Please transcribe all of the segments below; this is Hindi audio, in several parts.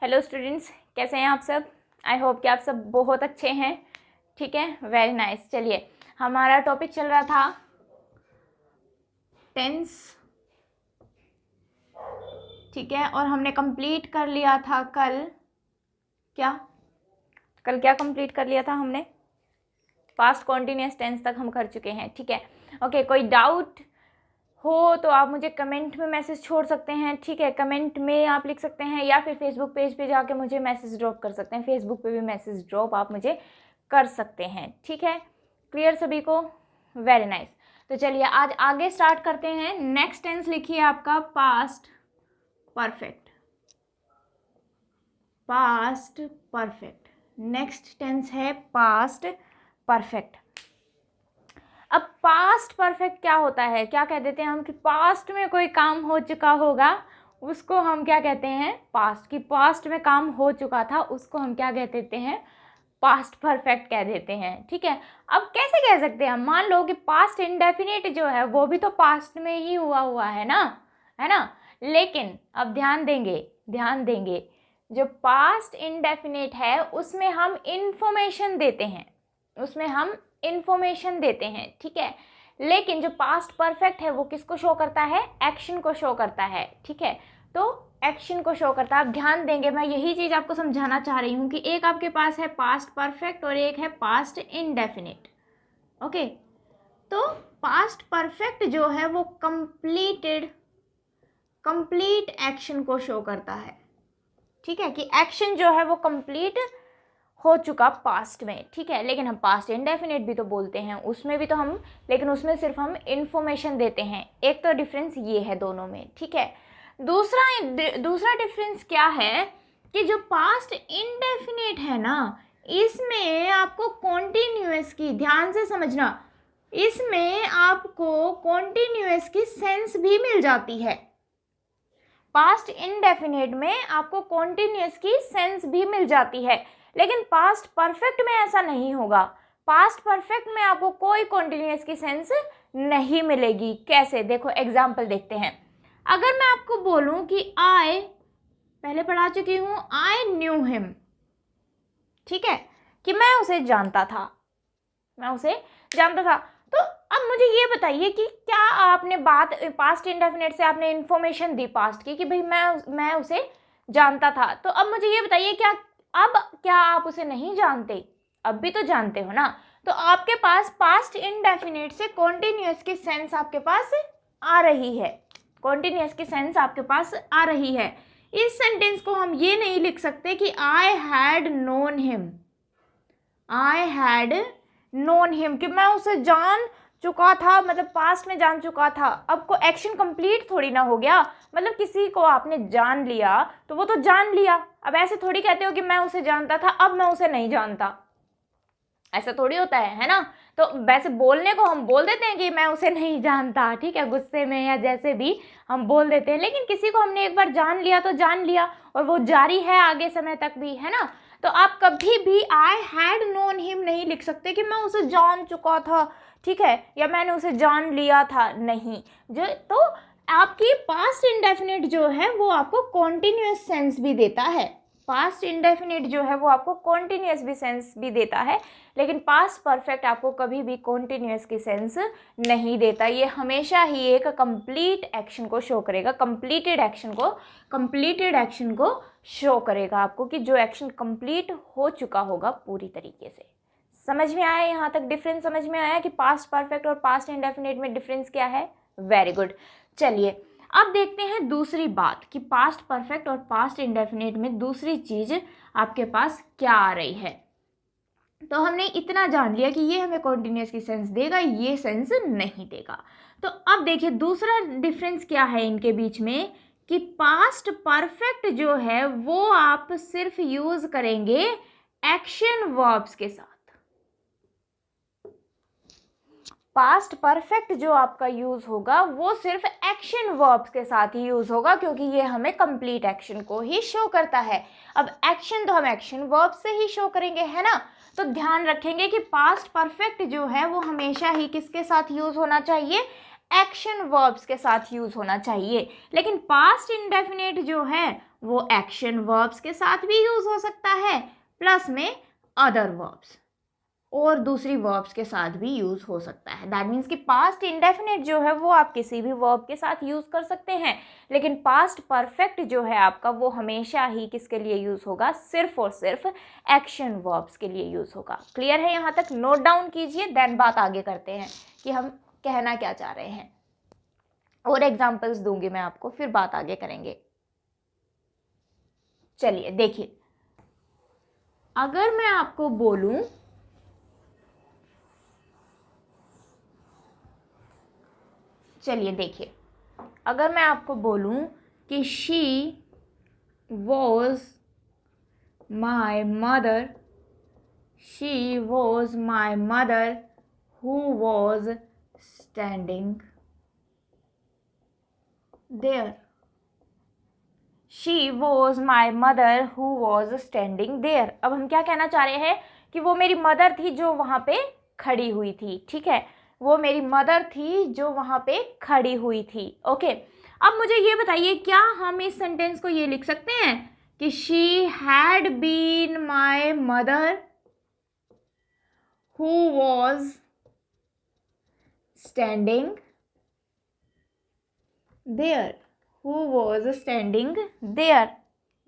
हेलो स्टूडेंट्स, कैसे हैं आप सब। आई होप कि आप सब बहुत अच्छे हैं। ठीक है, वेरी नाइस। चलिए, हमारा टॉपिक चल रहा था टेंस। ठीक है, और हमने कंप्लीट कर लिया था कल क्या कंप्लीट कर लिया था हमने? पास्ट कॉन्टिन्यूस टेंस तक हम कर चुके हैं। ठीक है, ओके। कोई डाउट हो तो आप मुझे कमेंट में मैसेज छोड़ सकते हैं। ठीक है, कमेंट में आप लिख सकते हैं या फिर फेसबुक पेज पे जाके मुझे मैसेज ड्रॉप कर सकते हैं। फेसबुक पे भी मैसेज ड्रॉप आप मुझे कर सकते हैं। ठीक है, क्लियर सभी को? Very nice. तो चलिए आज आगे स्टार्ट करते हैं। नेक्स्ट टेंस लिखिए आपका past perfect. Past perfect next tense है पास्ट परफेक्ट। अब पास्ट परफेक्ट क्या होता है? क्या कह देते हैं हम कि पास्ट में कोई काम हो चुका होगा उसको हम क्या कहते हैं? पास्ट। की पास्ट में काम हो चुका था उसको हम क्या कह देते हैं? पास्ट परफेक्ट कह देते हैं। ठीक है, अब कैसे कह सकते हैं हम? मान लो कि पास्ट इंडेफिनिट जो है वो भी तो पास्ट में ही हुआ है ना। लेकिन अब ध्यान देंगे जो पास्ट इंडेफिनिट है उसमें हम इंफॉर्मेशन देते हैं। ठीक है, लेकिन जो पास्ट परफेक्ट है वो किसको शो करता है? एक्शन को शो करता है। ठीक है, तो एक्शन को शो करता है। आप ध्यान देंगे, मैं यही चीज आपको समझाना चाह रही हूँ कि एक आपके पास है पास्ट परफेक्ट और एक है पास्ट इंडेफिनिट। ओके, तो पास्ट परफेक्ट जो है वो कंप्लीट एक्शन को शो करता है। ठीक है, कि एक्शन जो है वो कंप्लीट हो चुका पास्ट में। ठीक है, लेकिन हम पास्ट इंडेफिनिट भी तो बोलते हैं, उसमें भी तो हम, लेकिन उसमें सिर्फ हम इंफॉर्मेशन देते हैं। एक तो डिफरेंस ये है दोनों में। ठीक है, दूसरा डिफरेंस क्या है कि जो पास्ट इंडेफिनिट है ना, इसमें आपको कॉन्टिन्यूअस की, ध्यान से समझना, इसमें आपको कॉन्टिन्यूअस की सेंस भी मिल जाती है। पास्ट इंडेफिनिट में आपको कॉन्टिन्यूअस की सेंस भी मिल जाती है, लेकिन पास्ट परफेक्ट में ऐसा नहीं होगा। पास्ट परफेक्ट में आपको कोई कॉन्टिन्यूअस की सेंस नहीं मिलेगी। कैसे? देखो एग्जाम्पल देखते हैं। अगर मैं आपको बोलूं कि आई, पहले पढ़ा चुकी हूं, आई न्यू हिम। ठीक है, कि मैं उसे जानता था। तो अब मुझे ये बताइए कि क्या आपने बात पास्ट इंडेफिनिट से आपने इंफॉर्मेशन दी पास्ट की कि भाई मैं उसे जानता था। तो अब मुझे ये बताइए क्या आप उसे नहीं जानते? अब भी तो जानते हो ना। तो आपके पास पास्ट इंडेफिनिट से कॉन्टिन्यूअस की सेंस आपके पास आ रही है। इस सेंटेंस को हम ये नहीं लिख सकते कि आई हैड नोन हिम, कि मैं उसे जान चुका था, मतलब पास्ट में जान चुका था। अब को एक्शन कंप्लीट थोड़ी ना हो गया। मतलब किसी को आपने जान लिया तो वो तो जान लिया। अब ऐसे थोड़ी कहते हो कि मैं उसे जानता था अब मैं उसे नहीं जानता, ऐसा थोड़ी होता है ना। तो वैसे बोलने को हम बोल देते हैं कि मैं उसे नहीं जानता, ठीक है, गुस्से में या जैसे भी हम बोल देते हैं, लेकिन किसी को हमने एक बार जान लिया तो जान लिया और वो जारी है आगे समय तक भी, है ना। तो आप कभी भी आई हैड नोन हिम नहीं लिख सकते कि मैं उसे जान चुका था, ठीक है, या मैंने उसे जान लिया था, नहीं। जो तो आपकी पास्ट इंडेफिनिट जो है वो आपको कॉन्टिन्यूअस सेंस भी देता है। पास्ट इंडेफिनिट जो है वो आपको कॉन्टिन्यूअस भी सेंस भी देता है, लेकिन पास्ट परफेक्ट आपको कभी भी कॉन्टिन्यूअस की सेंस नहीं देता। ये हमेशा ही एक कंप्लीट एक्शन को शो करेगा, कंप्लीटेड एक्शन को शो करेगा आपको, कि जो एक्शन कंप्लीट हो चुका होगा पूरी तरीके से। समझ में आया? यहाँ तक डिफरेंस समझ में आया कि पास्ट परफेक्ट और पास्ट इंडेफिनिट में डिफरेंस क्या है? Very good. चलिए अब देखते हैं दूसरी बात कि पास्ट परफेक्ट और पास्ट इंडेफिनिट में दूसरी चीज आपके पास क्या आ रही है। तो हमने इतना जान लिया कि ये हमें कॉन्टिन्यूअस की सेंस देगा, ये सेंस नहीं देगा। तो अब देखिए दूसरा डिफरेंस क्या है इनके बीच में, कि पास्ट परफेक्ट जो है वो आप सिर्फ यूज करेंगे एक्शन वर्ब्स के साथ। पास्ट परफेक्ट जो आपका यूज होगा वो सिर्फ एक्शन वर्ब्स के साथ ही यूज होगा, क्योंकि ये हमें कंप्लीट एक्शन को ही शो करता है। अब एक्शन तो हम एक्शन वर्ब से ही शो करेंगे, है ना। तो ध्यान रखेंगे कि पास्ट परफेक्ट जो है वो हमेशा ही किसके साथ यूज होना चाहिए? एक्शन वर्ब्स के साथ यूज़ होना चाहिए। लेकिन पास्ट इंडेफिनिट जो है वो एक्शन वर्ब्स के साथ भी यूज़ हो सकता है, प्लस में अदर वर्ब्स और दूसरी वर्ब्स के साथ भी यूज़ हो सकता है। दैट मीन्स कि पास्ट इंडेफिनिट जो है वो आप किसी भी वर्ब के साथ यूज़ कर सकते हैं, लेकिन पास्ट परफेक्ट जो है आपका वो हमेशा ही किसके लिए यूज़ होगा, सिर्फ और सिर्फ एक्शन वर्ब्स के लिए यूज़ होगा। क्लियर है यहाँ तक? नोट डाउन कीजिए, देन बात आगे करते हैं कि हम कहना क्या चाह रहे हैं। और एग्जाम्पल्स दूंगी मैं आपको, फिर बात आगे करेंगे। चलिए देखिए, अगर मैं आपको बोलूं चलिए देखिए, अगर मैं आपको बोलूं कि she was my mother, she was my mother who was standing there, she was my mother who was standing there. अब हम क्या कहना चाह रहे हैं कि वो मेरी मदर थी जो वहाँ पे खड़ी हुई थी। ठीक है, वो मेरी मदर थी जो वहाँ पे खड़ी हुई थी। ओके, अब मुझे ये बताइए, क्या हम इस सेंटेंस को ये लिख सकते हैं कि she had been my mother who was standing there, who was standing there.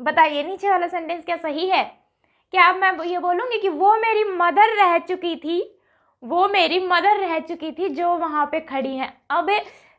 बताइए नीचे वाला सेंटेंस क्या सही है? क्या अब मैं ये बोलूँगी कि वो मेरी मदर रह चुकी थी, वो मेरी मदर रह चुकी थी जो वहाँ पे खड़ी हैं। अब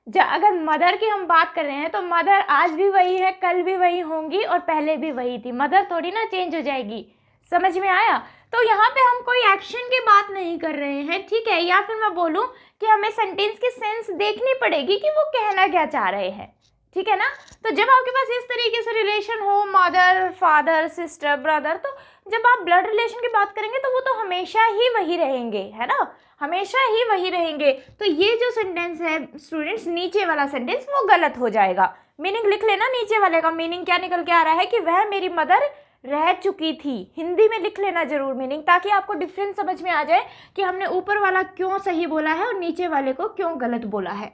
अगर मदर की हम बात कर रहे हैं तो मदर आज भी वही है, कल भी वही होंगी और पहले भी वही थी। मदर थोड़ी ना चेंज हो जाएगी। समझ में आया? तो यहाँ पे हम कोई एक्शन की बात नहीं कर रहे हैं, ठीक है? या फिर मैं बोलूँ कि हमें सेंटेंस की सेंस देखनी पड़ेगी कि वो कहना क्या चाह रहे हैं, ठीक है ना? तो जब आपके पास इस तरीके से रिलेशन हो, मदर, फादर, सिस्टर, ब्रदर, तो जब आप ब्लड रिलेशन की बात करेंगे तो वो तो हमेशा ही वही रहेंगे, है ना? हमेशा ही वही रहेंगे। तो ये जो सेंटेंस है स्टूडेंट्स, नीचे वाला सेंटेंस वो गलत हो जाएगा। मीनिंग लिख लेना नीचे वाले का। मीनिंग क्या निकल के आ रहा है कि वह मेरी मदर रह चुकी थी। हिंदी में लिख लेना जरूर मीनिंग, ताकि आपको डिफरेंस समझ में आ जाए कि हमने ऊपर वाला क्यों सही बोला है और नीचे वाले को क्यों गलत बोला है।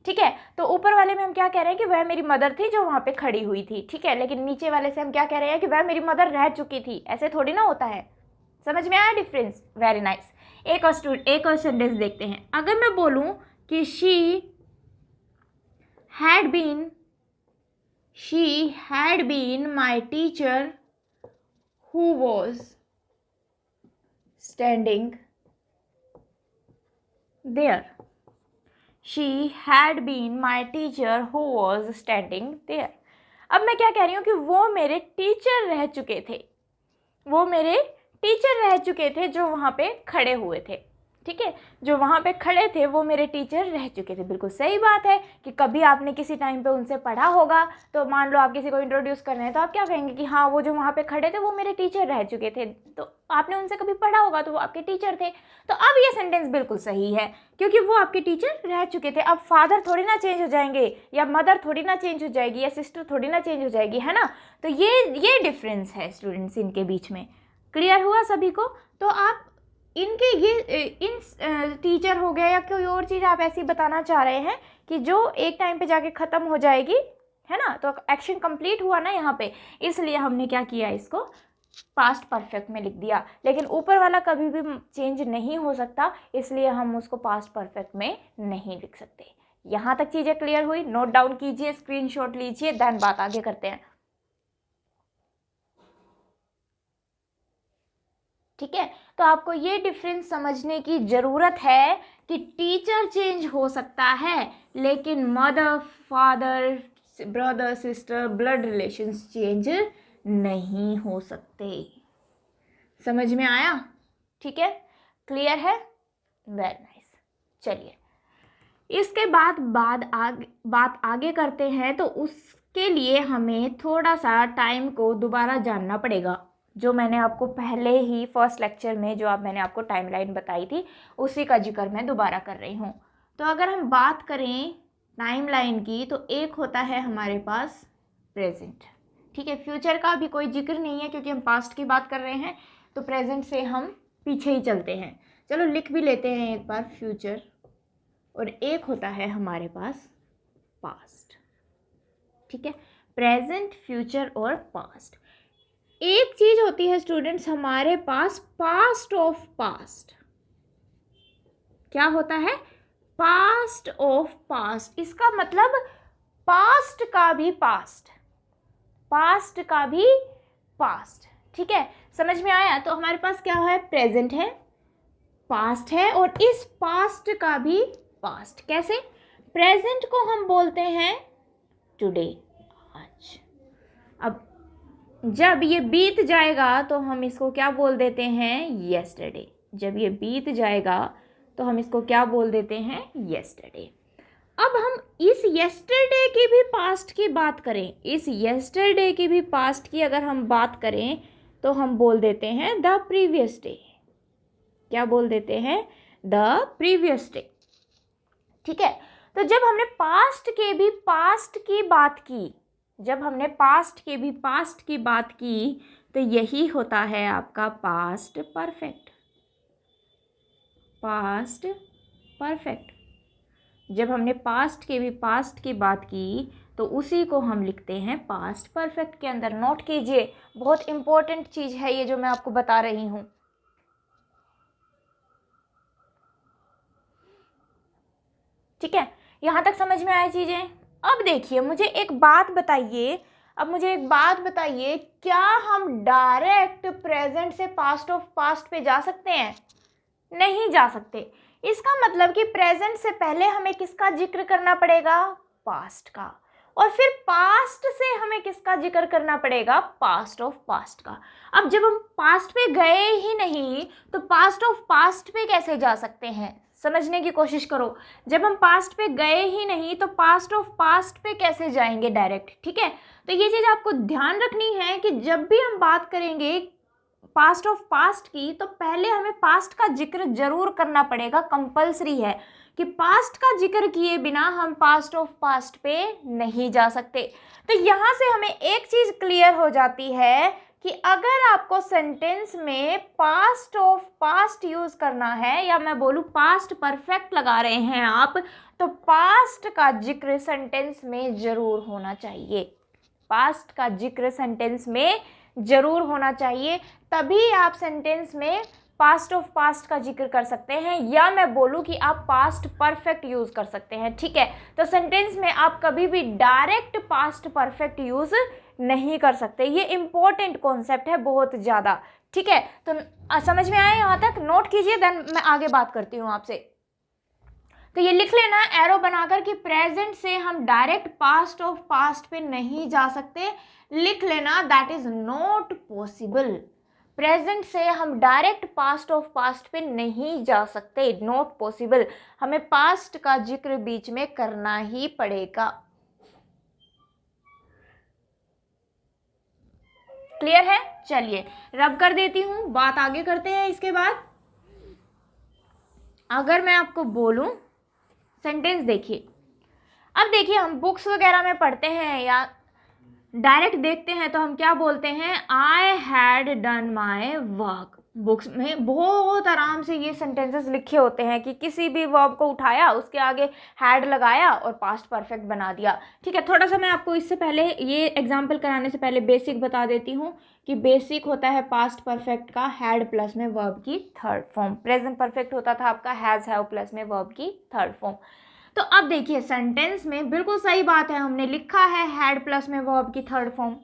ठीक है, तो ऊपर वाले में हम क्या कह रहे हैं कि वह मेरी मदर थी जो वहाँ पे खड़ी हुई थी, ठीक है? लेकिन नीचे वाले से हम क्या कह रहे हैं कि वह मेरी मदर रह चुकी थी। ऐसे थोड़ी ना होता है। समझ में आया डिफरेंस? Very nice. एक और सेंटेंस देखते हैं। अगर मैं बोलूँ कि she had been my teacher who was standing there, she had been my teacher who was standing there. अब मैं क्या कह रही हूँ कि वो मेरे टीचर रह चुके थे, वो मेरे टीचर रह चुके थे जो वहाँ पे खड़े हुए थे। ठीक है, जो वहाँ पे खड़े थे वो मेरे टीचर रह चुके थे। बिल्कुल सही बात है कि कभी आपने किसी टाइम पे उनसे पढ़ा होगा। तो मान लो आप किसी को इंट्रोड्यूस कर रहे हैं तो आप क्या कहेंगे कि हाँ, वो जो वहाँ पे खड़े थे वो मेरे टीचर रह चुके थे। तो आपने उनसे कभी पढ़ा होगा तो वो आपके टीचर थे। तो अब ये सेंटेंस बिल्कुल सही है क्योंकि वो आपके टीचर रह चुके थे। अब फादर थोड़ी ना चेंज हो जाएंगे, या मदर थोड़ी ना चेंज हो जाएगी, या सिस्टर थोड़ी ना चेंज हो जाएगी, है ना? तो ये डिफरेंस है स्टूडेंट्स इनके बीच में। क्लियर हुआ सभी को? तो आप इनके ये इन टीचर हो गया या कोई और चीज़ आप ऐसी बताना चाह रहे हैं कि जो एक टाइम पे जाके ख़त्म हो जाएगी, है ना? तो एक्शन कंप्लीट हुआ ना यहाँ पे, इसलिए हमने क्या किया, इसको पास्ट परफेक्ट में लिख दिया। लेकिन ऊपर वाला कभी भी चेंज नहीं हो सकता, इसलिए हम उसको पास्ट परफेक्ट में नहीं लिख सकते। यहाँ तक चीज़ें क्लियर हुई? नोट डाउन कीजिए, स्क्रीनशॉट लीजिए, देन बात आगे करते हैं। ठीक है, तो आपको ये डिफरेंस समझने की ज़रूरत है कि टीचर चेंज हो सकता है लेकिन mother, father, brother, sister, blood relations change नहीं हो सकते। समझ में आया? ठीक है, क्लियर है? Very nice. चलिए, इसके बाद बात आगे करते हैं। तो उसके लिए हमें थोड़ा सा टाइम को दोबारा जानना पड़ेगा। जो मैंने आपको पहले ही फर्स्ट लेक्चर में जो मैंने आपको टाइमलाइन बताई थी उसी का जिक्र मैं दोबारा कर रही हूँ। तो अगर हम बात करें टाइमलाइन की तो एक होता है हमारे पास प्रेजेंट। ठीक है, फ्यूचर का भी कोई जिक्र नहीं है क्योंकि हम पास्ट की बात कर रहे हैं। तो प्रेजेंट से हम पीछे ही चलते हैं। चलो लिख भी लेते हैं एक बार, फ्यूचर और एक होता है हमारे पास पास्ट। ठीक है, प्रेजेंट, फ्यूचर और पास्ट। एक चीज होती है स्टूडेंट्स हमारे पास पास्ट ऑफ पास्ट। क्या होता है? Past of past. इसका मतलब पास्ट का भी पास्ट, पास्ट का भी पास्ट। ठीक है, समझ में आया? तो हमारे पास क्या है? प्रेजेंट है, पास्ट है और इस पास्ट का भी पास्ट। कैसे? प्रेजेंट को हम बोलते हैं टुडे, आज। अब जब ये बीत जाएगा तो हम इसको क्या बोल देते हैं? येस्टरडे। जब ये बीत जाएगा तो हम इसको क्या बोल देते हैं? येस्टरडे। अब हम इस येस्टरडे की भी पास्ट की बात करें, इस येस्टरडे की भी पास्ट की अगर हम बात करें तो हम बोल देते हैं द प्रीवियस डे। क्या बोल देते हैं? The previous day. ठीक है, तो जब हमने पास्ट के भी पास्ट की बात की, जब हमने पास्ट के भी पास्ट की बात की तो यही होता है आपका पास्ट परफेक्ट। Past perfect. जब हमने पास्ट के भी पास्ट की बात की तो उसी को हम लिखते हैं पास्ट परफेक्ट के अंदर। नोट कीजिए, बहुत इंपॉर्टेंट चीज है ये जो मैं आपको बता रही हूं। ठीक है, यहां तक समझ में आई चीजें? अब देखिए, मुझे एक बात बताइए, क्या हम डायरेक्ट प्रेजेंट से पास्ट ऑफ पास्ट पे जा सकते हैं? नहीं जा सकते। इसका मतलब कि प्रेजेंट से पहले हमें किसका जिक्र करना पड़ेगा? पास्ट का। और फिर पास्ट से हमें किसका जिक्र करना पड़ेगा? पास्ट ऑफ पास्ट का। अब जब हम पास्ट पे गए ही नहीं तो पास्ट ऑफ पास्ट पे कैसे जा सकते हैं? समझने की कोशिश करो। जब हम पास्ट पे गए ही नहीं तो पास्ट ऑफ पास्ट पे कैसे जाएंगे डायरेक्ट? ठीक है, तो ये चीज़ आपको ध्यान रखनी है कि जब भी हम बात करेंगे पास्ट ऑफ पास्ट की तो पहले हमें पास्ट का जिक्र जरूर करना पड़ेगा। कंपलसरी है कि पास्ट का जिक्र किए बिना हम पास्ट ऑफ पास्ट पे नहीं जा सकते। तो यहाँ से हमें एक चीज़ क्लियर हो जाती है कि अगर आपको सेंटेंस में पास्ट ऑफ पास्ट यूज करना है, या मैं बोलूँ पास्ट परफेक्ट लगा रहे हैं आप, तो पास्ट का जिक्र सेंटेंस में जरूर होना चाहिए। पास्ट का जिक्र सेंटेंस में जरूर होना चाहिए, तभी आप सेंटेंस में पास्ट ऑफ पास्ट का जिक्र कर सकते हैं, या मैं बोलूँ कि आप पास्ट परफेक्ट यूज कर सकते हैं। ठीक है, तो सेंटेंस में आप कभी भी डायरेक्ट पास्ट परफेक्ट यूज नहीं कर सकते। ये इंपॉर्टेंट कॉन्सेप्ट है बहुत ज़्यादा। ठीक है, तो समझ में आया यहाँ तक? नोट कीजिए, देन मैं आगे बात करती हूँ आपसे। तो ये लिख लेना एरो बनाकर कि प्रेजेंट से हम डायरेक्ट पास्ट ऑफ पास्ट पे नहीं जा सकते। लिख लेना, that is not possible. Present से हम डायरेक्ट पास्ट ऑफ पास्ट पे नहीं जा सकते, नॉट पॉसिबल। हमें पास्ट का जिक्र बीच में करना ही पड़ेगा। क्लियर है? चलिए रब कर देती हूं, बात आगे करते हैं। इसके बाद अगर मैं आपको बोलूं सेंटेंस, देखिए, अब देखिए हम बुक्स वगैरह में पढ़ते हैं या डायरेक्ट देखते हैं तो हम क्या बोलते हैं? I had done my work. Books में बहुत आराम से ये सेंटेंसेस लिखे होते हैं कि किसी भी वर्ब को उठाया, उसके आगे हैड लगाया और पास्ट परफेक्ट बना दिया। ठीक है, थोड़ा सा मैं आपको इससे पहले ये एग्जांपल कराने से पहले बेसिक बता देती हूँ कि बेसिक होता है पास्ट परफेक्ट का हैड प्लस में वर्ब की थर्ड फॉर्म। प्रेजेंट परफेक्ट होता था आपका हैज़ हैव प्लस में वर्ब की थर्ड फॉर्म। तो अब देखिए सेंटेंस में बिल्कुल सही बात है, हमने लिखा है हैड प्लस में वर्ब की थर्ड फॉर्म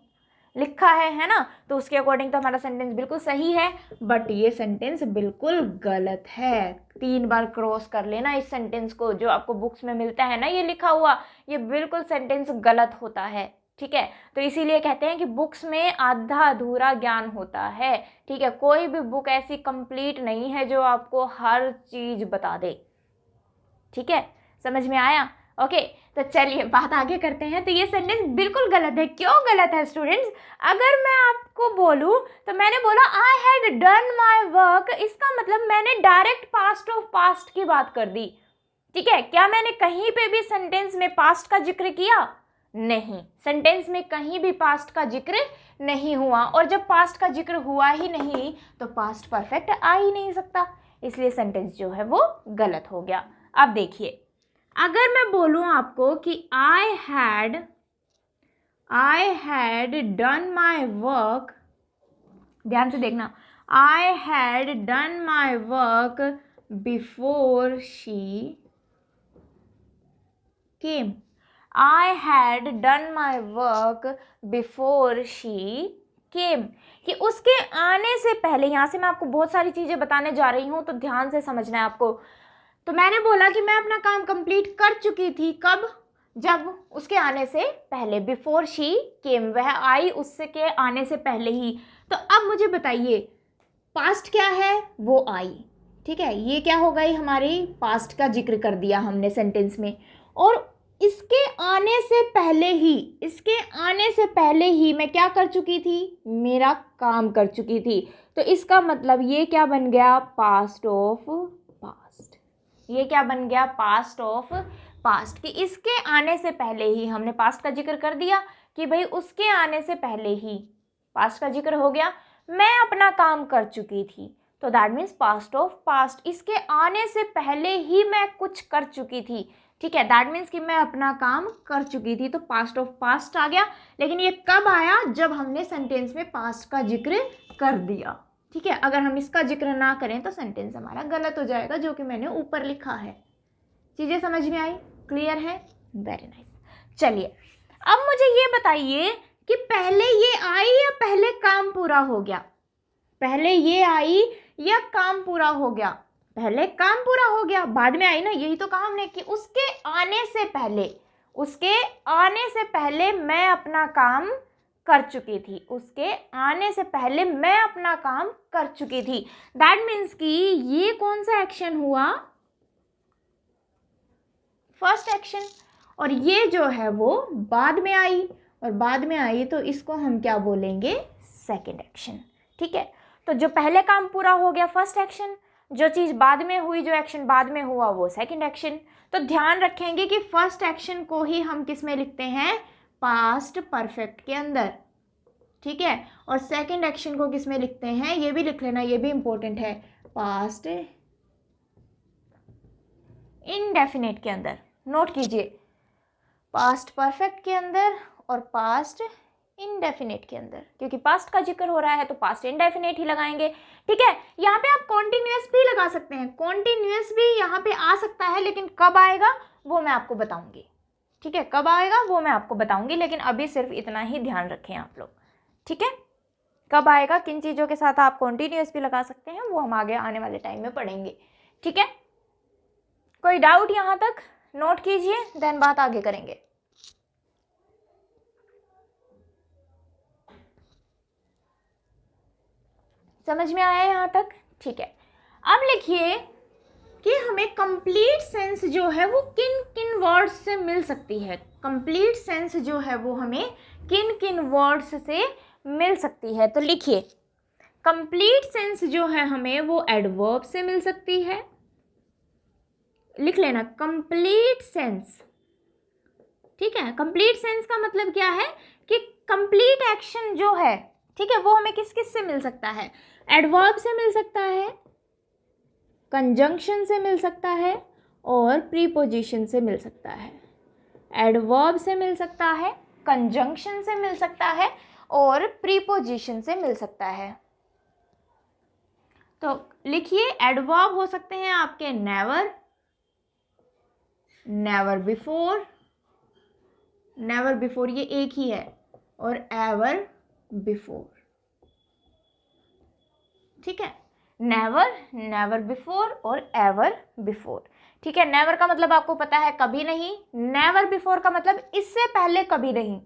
लिखा है ना? तो उसके अकॉर्डिंग तो हमारा सेंटेंस बिल्कुल सही है, बट ये सेंटेंस बिल्कुल गलत है। 3 बार क्रॉस कर लेना इस सेंटेंस को, जो आपको बुक्स में मिलता है ना ये लिखा हुआ, ये बिल्कुल सेंटेंस गलत होता है। ठीक है, तो इसीलिए कहते हैं कि बुक्स में आधा अधूरा ज्ञान होता है। ठीक है, कोई भी बुक ऐसी कंप्लीट नहीं है जो आपको हर चीज बता दे। ठीक है, समझ में आया? ओके, तो चलिए बात आगे करते हैं। तो ये सेंटेंस बिल्कुल गलत है। क्यों गलत है स्टूडेंट्स? अगर मैं आपको बोलूं तो मैंने बोला I had done my work, इसका मतलब मैंने डायरेक्ट पास्ट ऑफ पास्ट की बात कर दी। ठीक है, क्या मैंने कहीं पे भी सेंटेंस में पास्ट का जिक्र किया? नहीं, सेंटेंस में कहीं भी पास्ट का जिक्र नहीं हुआ, और जब पास्ट का जिक्र हुआ ही नहीं तो पास्ट परफेक्ट आ ही नहीं सकता, इसलिए सेंटेंस जो है वो गलत हो गया। अब देखिए अगर मैं बोलूँ आपको कि I had done my work, ध्यान से देखना, I had done my work before she came, I had done my work before she केम, कि उसके आने से पहले, यहाँ से मैं आपको बहुत सारी चीज़ें बताने जा रही हूँ तो ध्यान से समझना है आपको। तो मैंने बोला कि मैं अपना काम कंप्लीट कर चुकी थी, कब? जब उसके आने से पहले, बिफोर शी केम, वह आई उससे के आने से पहले ही। तो अब मुझे बताइए पास्ट क्या है? वो आई, ठीक है, ये क्या हो गई हमारी, पास्ट का जिक्र कर दिया हमने सेंटेंस में। और इसके आने से पहले ही, इसके आने से पहले ही मैं क्या कर चुकी थी? मेरा काम कर चुकी थी। तो इसका मतलब ये क्या बन गया? Past of past. ये क्या बन गया? पास्ट ऑफ पास्ट, कि इसके आने से पहले ही हमने पास्ट का जिक्र कर दिया कि भाई उसके आने से पहले ही पास्ट का जिक्र हो गया, मैं अपना काम कर चुकी थी, तो that means past of past, इसके आने से पहले ही मैं कुछ कर चुकी थी, ठीक है, दैट मीन्स कि मैं अपना काम कर चुकी थी, तो पास्ट ऑफ पास्ट आ गया। लेकिन ये कब आया? जब हमने सेंटेंस में पास्ट का जिक्र कर दिया, ठीक है। अगर हम इसका जिक्र ना करें तो सेंटेंस हमारा गलत हो जाएगा, जो कि मैंने ऊपर लिखा है। चीज़ें समझ में आई? क्लियर है? Very nice. चलिए अब मुझे ये बताइए कि पहले ये आई या पहले काम पूरा हो गया? पहले ये आई या काम पूरा हो गया? पहले काम पूरा हो गया, बाद में आई ना, यही तो कहा हमने कि उसके आने से पहले, उसके आने से पहले मैं अपना काम कर चुकी थी, उसके आने से पहले मैं अपना काम कर चुकी थी। दैट मीन्स कि ये कौन सा एक्शन हुआ? First action. और ये जो है वो बाद में आई, और बाद में आई तो इसको हम क्या बोलेंगे? सेकंड एक्शन, ठीक है। तो जो पहले काम पूरा हो गया फर्स्ट एक्शन, जो चीज़ बाद में हुई, जो एक्शन बाद में हुआ वो सेकंड एक्शन। तो ध्यान रखेंगे कि फर्स्ट एक्शन को ही हम किस में लिखते हैं? पास्ट परफेक्ट के अंदर, ठीक है। और सेकंड एक्शन को किस में लिखते हैं? ये भी लिख लेना, ये भी इंपॉर्टेंट है, पास्ट इंडेफिनिट के अंदर। नोट कीजिए, पास्ट परफेक्ट के अंदर और पास्ट इंडेफिनिट के अंदर, क्योंकि पास्ट का जिक्र हो रहा है तो पास्ट इंडेफिनिट ही लगाएंगे, ठीक है। यहाँ पे आप कॉन्टिन्यूअस भी लगा सकते हैं, कॉन्टिन्यूअस भी यहाँ पे आ सकता है, लेकिन कब आएगा वो मैं आपको बताऊंगी, ठीक है, कब आएगा वो मैं आपको बताऊंगी। लेकिन अभी सिर्फ इतना ही ध्यान रखें आप लोग, ठीक है। कब आएगा, किन चीज़ों के साथ आप कॉन्टिन्यूअस भी लगा सकते हैं, वो हम आगे आने वाले टाइम में पढ़ेंगे, ठीक है। कोई डाउट यहाँ तक? नोट कीजिए, देन बात आगे करेंगे। समझ में आया यहाँ तक? ठीक है। अब लिखिए कि हमें कंप्लीट सेंस जो है वो किन किन वर्ड्स से मिल सकती है। कंप्लीट सेंस जो है वो हमें किन किन वर्ड्स से मिल सकती है। तो लिखिए, कंप्लीट सेंस जो है हमें वो एडवर्ब से मिल सकती है। लिख लेना, कंप्लीट सेंस, ठीक है। कंप्लीट सेंस का मतलब क्या है कि कंप्लीट एक्शन जो है, ठीक है, वो हमें किस किस से मिल सकता है? एडवर्ब से मिल सकता है, कंजंक्शन से मिल सकता है और प्रीपोजिशन से मिल सकता है। एडवर्ब से मिल सकता है, कंजंक्शन से मिल सकता है और प्रीपोजिशन से मिल सकता है। तो लिखिए, एडवर्ब हो सकते हैं आपके never, never before, never before ये एक ही है, और एवर बिफोर, ठीक है। नेवर, नेवर बिफोर और एवर बिफोर, ठीक है। नेवर का मतलब आपको पता है कभी नहीं, नेवर बिफोर का मतलब इससे पहले कभी नहीं,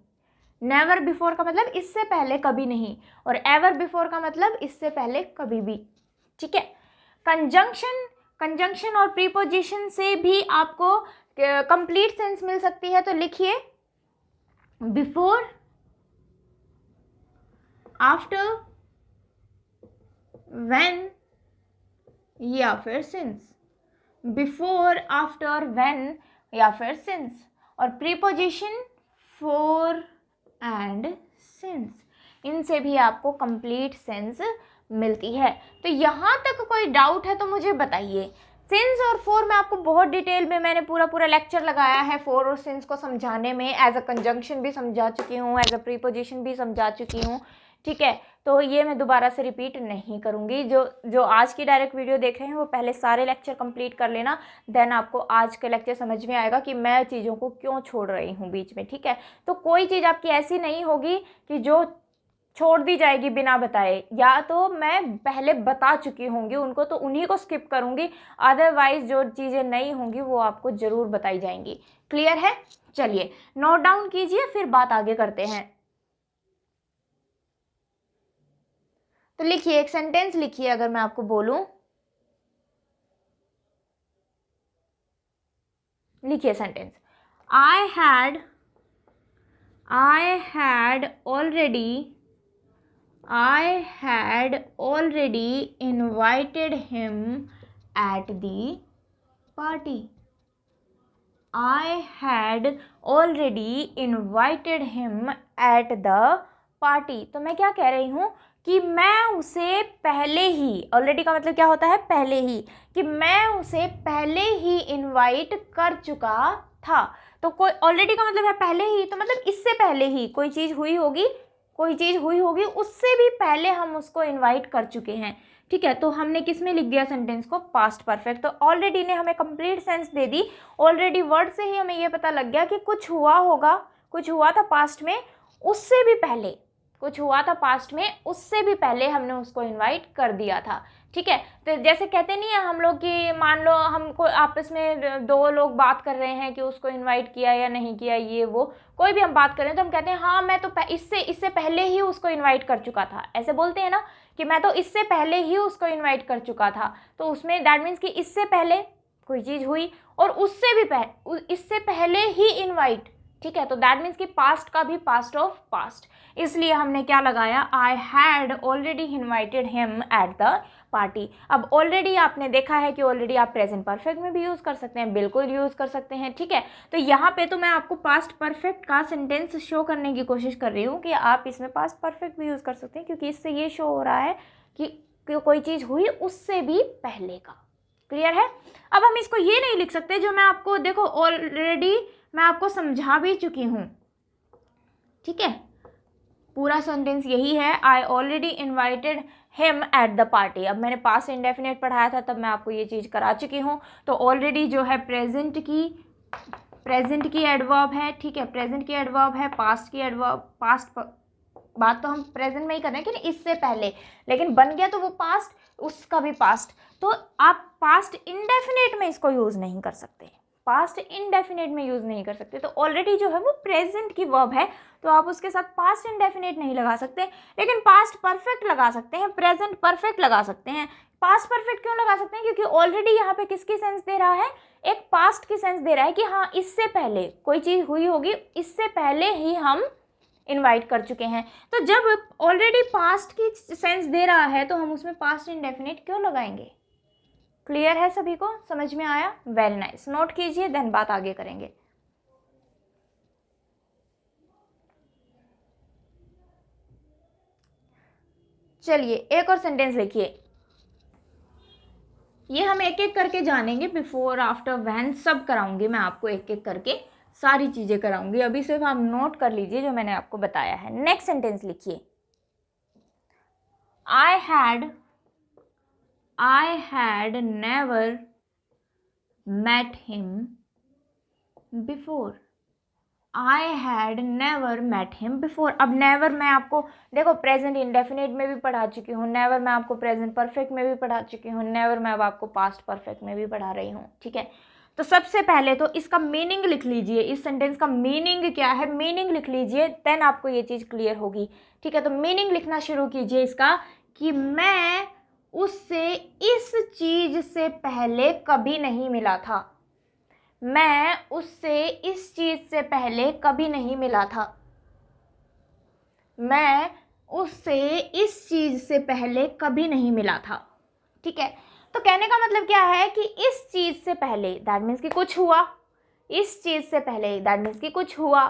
नेवर बिफोर का मतलब इससे पहले कभी नहीं, और एवर बिफोर का मतलब इससे पहले कभी भी, ठीक है। कंजंक्शन, कंजंक्शन और प्रीपोजिशन से भी आपको कंप्लीट सेंस मिल सकती है। तो लिखिए, बिफोर, आफ्टर, व्हेन या फिर सिंस। बिफोर, आफ्टर, व्हेन या फिर सिंस। और प्रीपोजिशन फॉर एंड सिंस, इनसे भी आपको कंप्लीट सेंस मिलती है। तो यहाँ तक कोई डाउट है तो मुझे बताइए। सिंस और फॉर में आपको बहुत डिटेल में मैंने पूरा लेक्चर लगाया है फॉर और सिंस को समझाने में, एज अ कंजंक्शन भी समझा चुकी हूँ, एज अ प्रीपोजिशन भी समझा चुकी हूँ, ठीक है। तो ये मैं दोबारा से रिपीट नहीं करूँगी। जो आज की डायरेक्ट वीडियो देख रहे हैं वो पहले सारे लेक्चर कंप्लीट कर लेना, देन आपको आज का लेक्चर समझ में आएगा कि मैं चीज़ों को क्यों छोड़ रही हूँ बीच में, ठीक है। तो कोई चीज़ आपकी ऐसी नहीं होगी कि जो छोड़ दी जाएगी बिना बताए, या तो मैं पहले बता चुकी होंगी उनको तो उन्हीं को स्किप करूँगी, अदरवाइज जो चीज़ें नहीं होंगी वो आपको ज़रूर बताई जाएंगी। क्लियर है? चलिए नोट डाउन कीजिए, फिर बात आगे करते हैं। तो लिखिए, एक सेंटेंस लिखिए अगर मैं आपको बोलूं, लिखिए sentence, I had already invited him at the party. I had already invited him at the party. तो मैं क्या कह रही हूँ कि मैं उसे पहले ही, ऑलरेडी का मतलब क्या होता है? पहले ही, कि मैं उसे पहले ही इनवाइट कर चुका था। तो कोई ऑलरेडी का मतलब है पहले ही, तो मतलब इससे पहले ही कोई चीज़ हुई होगी, उससे भी पहले हम उसको इनवाइट कर चुके हैं, ठीक है। तो हमने किस में लिख दिया सेंटेंस को? Past perfect. तो ऑलरेडी ने हमें complete sense they the. Already word से ही हमें ये पता लग गया कि कुछ हुआ होगा, कुछ हुआ था पास्ट में, उससे भी पहले कुछ हुआ था पास्ट में, उससे भी पहले हमने उसको इनवाइट कर दिया था, ठीक है। तो जैसे कहते नहीं है हम लोग कि मान लो हमको आपस में दो लोग बात कर रहे हैं कि उसको इनवाइट किया या नहीं किया, ये वो कोई भी हम बात कर रहे हैं तो हम कहते हैं हाँ मैं तो इससे पहले ही उसको इनवाइट कर चुका था, ऐसे बोलते हैं ना कि मैं तो इससे पहले ही उसको इनवाइट कर चुका था। तो उसमें दैट मीन्स कि इससे पहले कोई चीज़ हुई और इससे पहले ही इनवाइट, ठीक है। तो दैट मीन्स कि पास्ट का भी पास्ट ऑफ पास्ट, इसलिए हमने क्या लगाया? I had already invited him at the party. अब ऑलरेडी आपने देखा है कि ऑलरेडी आप प्रेजेंट परफेक्ट में भी यूज़ कर सकते हैं, बिल्कुल यूज़ कर सकते हैं, ठीक है। तो यहाँ पे तो मैं आपको पास्ट परफेक्ट का सेंटेंस शो करने की कोशिश कर रही हूँ कि आप इसमें पास्ट परफेक्ट भी यूज़ कर सकते हैं, क्योंकि इससे ये शो हो रहा है कि कोई चीज़ हुई उससे भी पहले का। क्लियर है? अब हम इसको ये नहीं लिख सकते जो मैं आपको, देखो ऑलरेडी मैं आपको समझा भी चुकी हूँ, ठीक है। पूरा सेंटेंस यही है, I already invited him at the party. अब मैंने पास्ट इंडेफिनेट पढ़ाया था तब मैं आपको ये चीज़ करा चुकी हूँ। तो ऑलरेडी जो है प्रेजेंट की एडवर्ब है, ठीक है, प्रेजेंट की एडवर्ब है, पास्ट की एडवर्ब, बात तो हम प्रेजेंट में ही कर रहे हैं कि इससे पहले, लेकिन बन गया तो वो पास्ट, उसका भी पास्ट। तो आप पास्ट इंडेफिनेट में इसको यूज़ नहीं कर सकते, पास्ट इंडेफिनेट में यूज़ नहीं कर सकते। तो ऑलरेडी जो है वो प्रेजेंट की वर्ब है, तो आप उसके साथ पास्ट इंडेफिनेट नहीं लगा सकते, लेकिन पास्ट परफेक्ट लगा सकते हैं, प्रेजेंट परफेक्ट लगा सकते हैं। पास्ट परफेक्ट क्यों लगा सकते हैं? क्योंकि ऑलरेडी यहाँ पे किसकी सेंस दे रहा है? एक पास्ट की सेंस दे रहा है कि हाँ इससे पहले कोई चीज़ हुई होगी, इससे पहले ही हम इनवाइट कर चुके हैं। तो जब ऑलरेडी पास्ट की सेंस दे रहा है तो हम उसमें पास्ट इंडेफिनेट क्यों लगाएंगे? क्लियर है? सभी को समझ में आया? Very nice. नोट कीजिए, देन बात आगे करेंगे। चलिए एक और सेंटेंस लिखिए, ये हम एक एक करके जानेंगे, बिफोर आफ्टर व्हेन सब कराऊंगी मैं आपको, एक एक करके सारी चीजें कराऊंगी। अभी सिर्फ आप नोट कर लीजिए जो मैंने आपको बताया है। नेक्स्ट सेंटेंस लिखिए, आई had never met him before. I had never met him before. अब never मैं आपको देखो प्रेजेंट इंडेफिनेट में भी पढ़ा चुकी हूँ, नेवर मैं आपको प्रेजेंट परफेक्ट में भी पढ़ा चुकी हूँ, नेवर मैं अब आपको पास्ट परफेक्ट में भी पढ़ा रही हूँ, ठीक है। तो सबसे पहले तो इसका मीनिंग लिख लीजिए, इस सेंटेंस का मीनिंग क्या है, मीनिंग लिख लीजिए, देन आपको ये चीज़ क्लियर होगी, ठीक है। तो मीनिंग लिखना शुरू कीजिए इसका कि मैं उससे इस चीज़ से पहले कभी नहीं मिला था, मैं उससे इस चीज़ से पहले कभी नहीं मिला था, मैं उससे इस चीज़ से पहले कभी नहीं मिला था, ठीक है। तो कहने का मतलब क्या है कि इस चीज़ से पहले दैट मीन्स कि कुछ हुआ, इस चीज़ से पहले दैट मीन्स कि कुछ हुआ,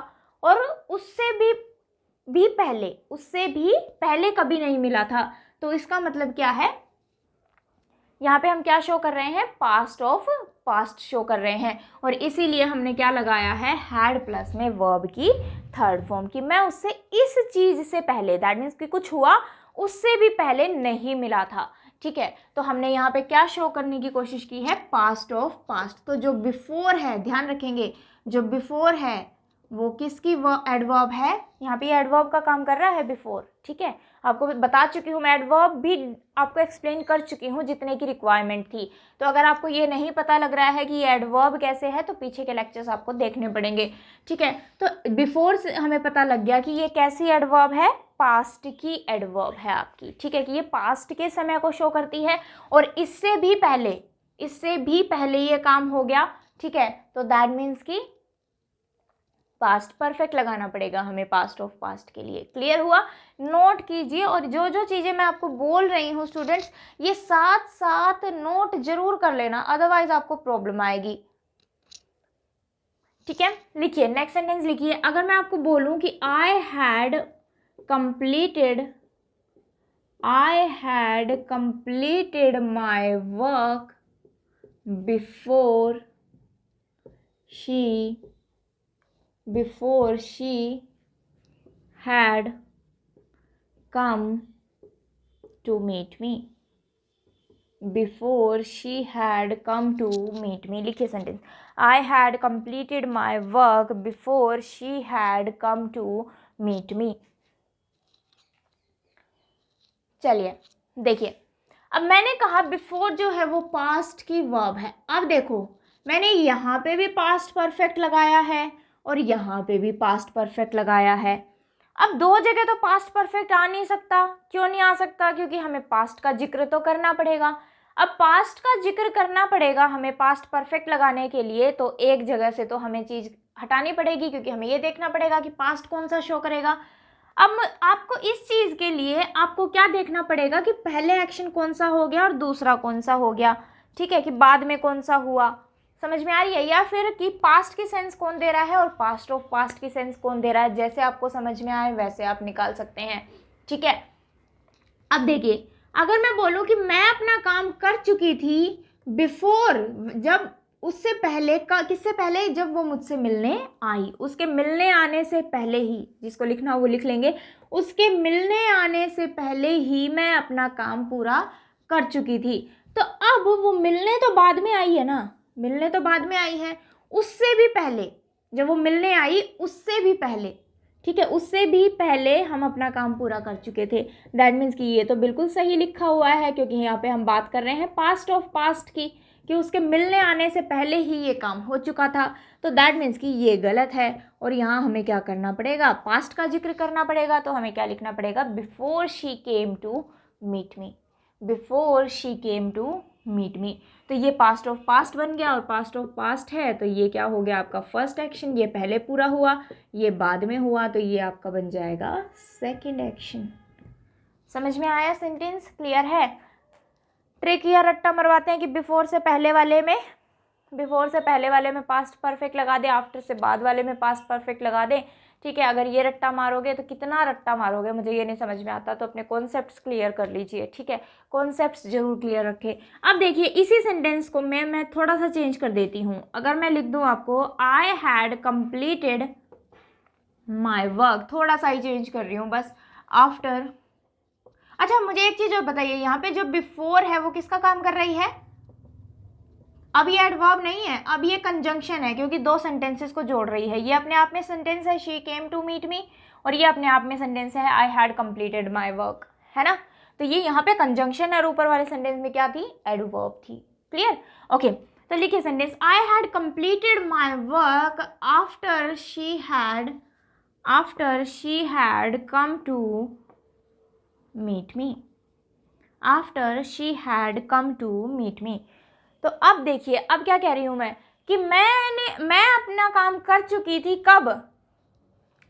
और उससे भी पहले कभी नहीं मिला था। तो इसका मतलब क्या है यहाँ पे हम क्या शो कर रहे हैं, पास्ट ऑफ पास्ट शो कर रहे हैं, और इसीलिए हमने क्या लगाया है, हैड प्लस में वर्ब की थर्ड फॉर्म की। मैं उससे इस चीज़ से पहले, दैट मीन्स कि कुछ हुआ उससे भी पहले नहीं मिला था, ठीक है। तो हमने यहाँ पे क्या शो करने की कोशिश की है, पास्ट ऑफ पास्ट। तो जो बिफोर है, ध्यान रखेंगे, जो बिफोर है वो किसकी एडवर्ब है, यहाँ पे एडवर्ब का काम कर रहा है बिफोर, ठीक है। आपको बता चुकी हूँ मैं, एडवर्ब भी आपको एक्सप्लेन कर चुकी हूँ जितने की रिक्वायरमेंट थी। तो अगर आपको ये नहीं पता लग रहा है कि ये एडवर्ब कैसे है तो पीछे के लेक्चर्स आपको देखने पड़ेंगे, ठीक है। तो बिफोर से हमें पता लग गया कि ये कैसी एडवर्ब है, पास्ट की एडवर्ब है आपकी, ठीक है, कि ये पास्ट के समय को शो करती है, और इससे भी पहले ये काम हो गया, ठीक है। तो दैट मीन्स कि पास्ट परफेक्ट लगाना पड़ेगा हमें पास्ट ऑफ पास्ट के लिए। क्लियर हुआ, नोट कीजिए, और जो जो चीज़ें मैं आपको बोल रही हूँ स्टूडेंट्स, ये साथ साथ नोट जरूर कर लेना, अदरवाइज आपको प्रॉब्लम आएगी, ठीक है। लिखिए, नेक्स्ट सेंटेंस लिखिए। अगर मैं आपको बोलूँ कि आई had completed my work before she had come to meet me, लिखिए sentence, I had completed my work before she had come to meet me। चलिए देखिए, अब मैंने कहा बिफोर जो है वो पास्ट की वर्ब है। अब देखो, मैंने यहाँ पे भी पास्ट परफेक्ट लगाया है और यहाँ पे भी पास्ट परफेक्ट लगाया है। अब दो जगह तो पास्ट परफेक्ट आ नहीं सकता। क्यों नहीं आ सकता? क्योंकि हमें पास्ट का जिक्र तो करना पड़ेगा। अब पास्ट का जिक्र करना पड़ेगा हमें पास्ट परफेक्ट लगाने के लिए, तो एक जगह से तो हमें चीज़ हटानी पड़ेगी, क्योंकि हमें ये देखना पड़ेगा कि पास्ट कौन सा शो करेगा। अब आपको इस चीज़ के लिए आपको क्या देखना पड़ेगा कि पहले एक्शन कौन सा हो गया और दूसरा कौन सा हो गया, ठीक है, कि बाद में कौन सा हुआ। समझ में आ रही है? या फिर कि पास्ट की सेंस कौन दे रहा है और पास्ट ऑफ पास्ट की सेंस कौन दे रहा है। जैसे आपको समझ में आए वैसे आप निकाल सकते हैं, ठीक है। अब देखिए, अगर मैं बोलूँ कि मैं अपना काम कर चुकी थी बिफोर, जब उससे पहले का, किससे पहले, जब वो मुझसे मिलने आई, उसके मिलने आने से पहले ही, जिसको लिखना वो लिख लेंगे, उसके मिलने आने से पहले ही मैं अपना काम पूरा कर चुकी थी। तो अब वो मिलने तो बाद में आई है ना, मिलने तो बाद में आई है, उससे भी पहले, जब वो मिलने आई उससे भी पहले, ठीक है, उससे भी पहले हम अपना काम पूरा कर चुके थे। दैट मीन्स कि ये तो बिल्कुल सही लिखा हुआ है, क्योंकि यहाँ पे हम बात कर रहे हैं पास्ट ऑफ पास्ट की, कि उसके मिलने आने से पहले ही ये काम हो चुका था। तो दैट मीन्स कि ये गलत है, और यहाँ हमें क्या करना पड़ेगा, पास्ट का जिक्र करना पड़ेगा। तो हमें क्या लिखना पड़ेगा, before she came to meet me, before she came to meet me. तो ये पास्ट ऑफ पास्ट बन गया, और पास्ट ऑफ पास्ट है तो ये क्या हो गया आपका फर्स्ट एक्शन, ये पहले पूरा हुआ, ये बाद में हुआ, तो ये आपका बन जाएगा सेकंड एक्शन। समझ में आया? सेंटेंस क्लियर है? ट्रिक या रट्टा मरवाते हैं कि बिफोर से पहले वाले में पास्ट परफेक्ट लगा दे, आफ्टर से बाद वाले में पास्ट परफेक्ट लगा दे, ठीक है। अगर ये रट्टा मारोगे तो कितना रट्टा मारोगे, मुझे ये नहीं समझ में आता। तो अपने कॉन्सेप्ट्स क्लियर कर लीजिए, ठीक है, कॉन्सेप्ट्स जरूर क्लियर रखें। अब देखिए, इसी सेंटेंस को मैं थोड़ा सा चेंज कर देती हूँ। अगर मैं लिख दूँ आपको, I had completed my work, थोड़ा सा ही चेंज कर रही हूँ बस, आफ्टर। अच्छा, मुझे एक चीज़ और बताइए, यहाँ पे जो बिफोर है वो किसका काम कर रही है? अब ये एडवर्ब नहीं है, अब ये कंजंक्शन है, क्योंकि दो सेंटेंसेस को जोड़ रही है। ये अपने आप में सेंटेंस है she came to meet me, और ये अपने आप में सेंटेंस है I had completed my work, है ना। तो ये यहाँ पे कंजंक्शन है, और ऊपर वाले सेंटेंस में क्या थी, एडवर्ब थी। क्लियर? ओके, तो लिखिए sentence, I had completed my work after she had come to meet me, after she had come to meet me. तो अब देखिए, अब क्या कह रही हूँ मैं, कि मैं अपना काम कर चुकी थी, कब?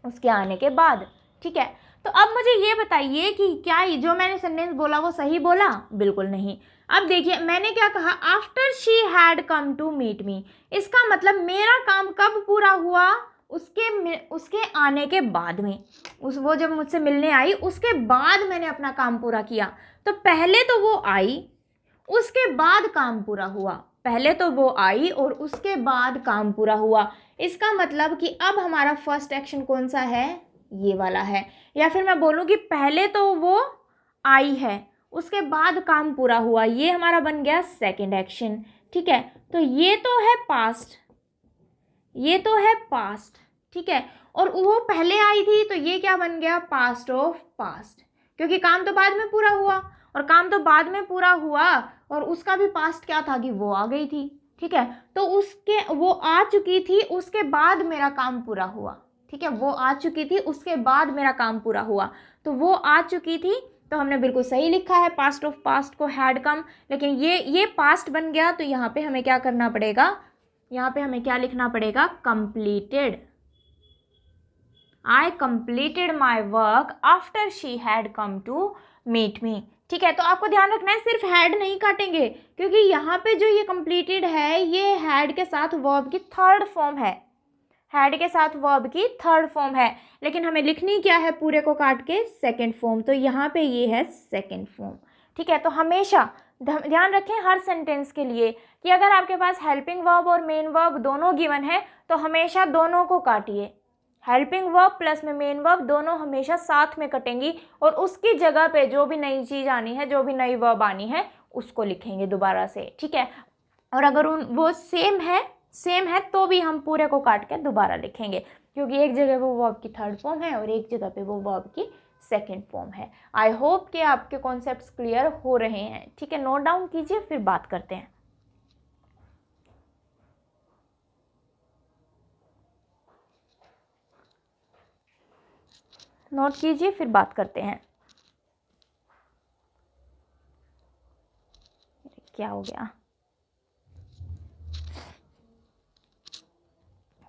उसके आने के बाद, ठीक है। तो अब मुझे ये बताइए कि क्या जो मैंने सेंटेंस बोला वो सही बोला? बिल्कुल नहीं। अब देखिए, मैंने क्या कहा, after she had come to meet me, इसका मतलब मेरा काम कब पूरा हुआ? उसके आने के बाद में, वो जब मुझसे मिलने आई उसके बाद मैंने अपना काम पूरा किया। तो पहले तो वो आई, उसके बाद काम पूरा हुआ। पहले तो वो आई और उसके बाद काम पूरा हुआ। इसका मतलब कि अब हमारा फर्स्ट एक्शन कौन सा है, ये वाला है। या फिर मैं बोलूँ कि पहले तो वो आई है, उसके बाद काम पूरा हुआ, ये हमारा बन गया सेकंड एक्शन। ठीक है, तो ये तो है पास्ट, ये तो है पास्ट। ठीक है, और वो पहले आई थी तो ये क्या बन गया, पास्ट ऑफ पास्ट, क्योंकि काम तो बाद में पूरा हुआ, और काम तो बाद में पूरा हुआ और उसका भी पास्ट क्या था कि वो आ गई थी। ठीक है, तो उसके वो आ चुकी थी, उसके बाद मेरा काम पूरा हुआ। ठीक है, वो आ चुकी थी, उसके बाद मेरा काम पूरा हुआ, तो वो आ चुकी थी, तो हमने बिल्कुल सही लिखा है, पास्ट ऑफ पास्ट को हैड कम। लेकिन ये पास्ट बन गया, तो यहाँ पे हमें क्या करना पड़ेगा, यहाँ पे हमें क्या लिखना पड़ेगा, completed. I completed my work after she had come to meet me. ठीक है, तो आपको ध्यान रखना है, सिर्फ हैड नहीं काटेंगे, क्योंकि यहाँ पे जो ये कंप्लीटेड है ये हैड के साथ वर्ब की थर्ड फॉर्म है, हैड के साथ वर्ब की थर्ड फॉर्म है, लेकिन हमें लिखनी क्या है, पूरे को काट के सेकेंड फॉर्म, तो यहाँ पे ये है सेकेंड फॉर्म। ठीक है, तो हमेशा ध्यान रखें हर सेंटेंस के लिए कि अगर आपके पास हेल्पिंग वर्ब और मेन वर्ब दोनों गिवन है तो हमेशा दोनों को काटिए। हेल्पिंग वर्ब प्लस में मेन वर्ब दोनों हमेशा साथ में कटेंगी, और उसकी जगह पे जो भी नई चीज़ आनी है, जो भी नई वर्ब आनी है, उसको लिखेंगे दोबारा से। ठीक है, और अगर वो सेम है तो भी हम पूरे को काट के दोबारा लिखेंगे, क्योंकि एक जगह वो वर्ब की थर्ड फॉर्म है और एक जगह पे वो वर्ब की सेकेंड फॉर्म है। आई होप कि आपके कॉन्सेप्ट्स क्लियर हो रहे हैं। ठीक है, नोट डाउन कीजिए, फिर बात करते हैं। नोट कीजिए, फिर बात करते हैं। क्या हो गया,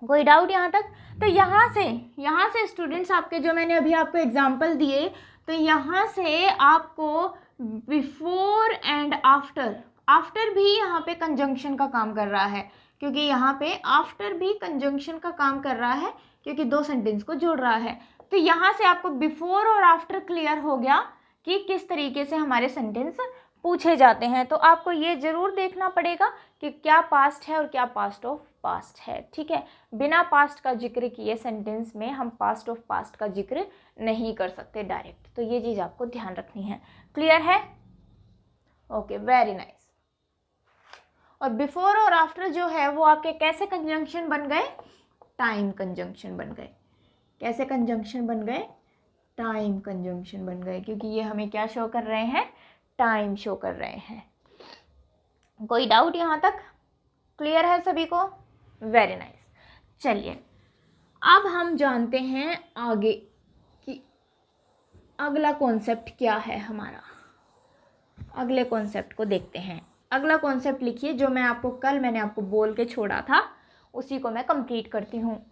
कोई डाउट यहाँ तक? तो यहाँ से स्टूडेंट्स आपके, जो मैंने अभी आपको एग्जांपल दिए, तो यहाँ से आपको बिफोर एंड आफ्टर भी यहाँ पे कंजंक्शन का काम कर रहा है, क्योंकि यहाँ पे आफ्टर भी कंजंक्शन का काम कर रहा है, क्योंकि दो सेंटेंस को जोड़ रहा है। तो यहाँ से आपको बिफोर और आफ्टर क्लियर हो गया कि किस तरीके से हमारे सेंटेंस पूछे जाते हैं। तो आपको ये ज़रूर देखना पड़ेगा कि क्या पास्ट है और क्या पास्ट ऑफ पास्ट है। ठीक है, बिना पास्ट का जिक्र किए सेंटेंस में हम पास्ट ऑफ पास्ट का जिक्र नहीं कर सकते डायरेक्ट, तो ये चीज़ आपको ध्यान रखनी है। क्लियर है? Okay, very nice. और बिफोर और आफ्टर जो है वो आपके कैसे कंजंक्शन बन गए, टाइम कंजंक्शन बन गए। कैसे कंजंक्शन बन गए, टाइम कंजंक्शन बन गए, क्योंकि ये हमें क्या शो कर रहे हैं, टाइम शो कर रहे हैं। कोई डाउट यहाँ तक? क्लियर है सभी को? Very nice. चलिए अब हम जानते हैं आगे कि अगला कॉन्सेप्ट क्या है हमारा। अगले कॉन्सेप्ट को देखते हैं। अगला कॉन्सेप्ट लिखिए, जो मैंने आपको बोल के छोड़ा था उसी को मैं कंप्लीट करती हूँ।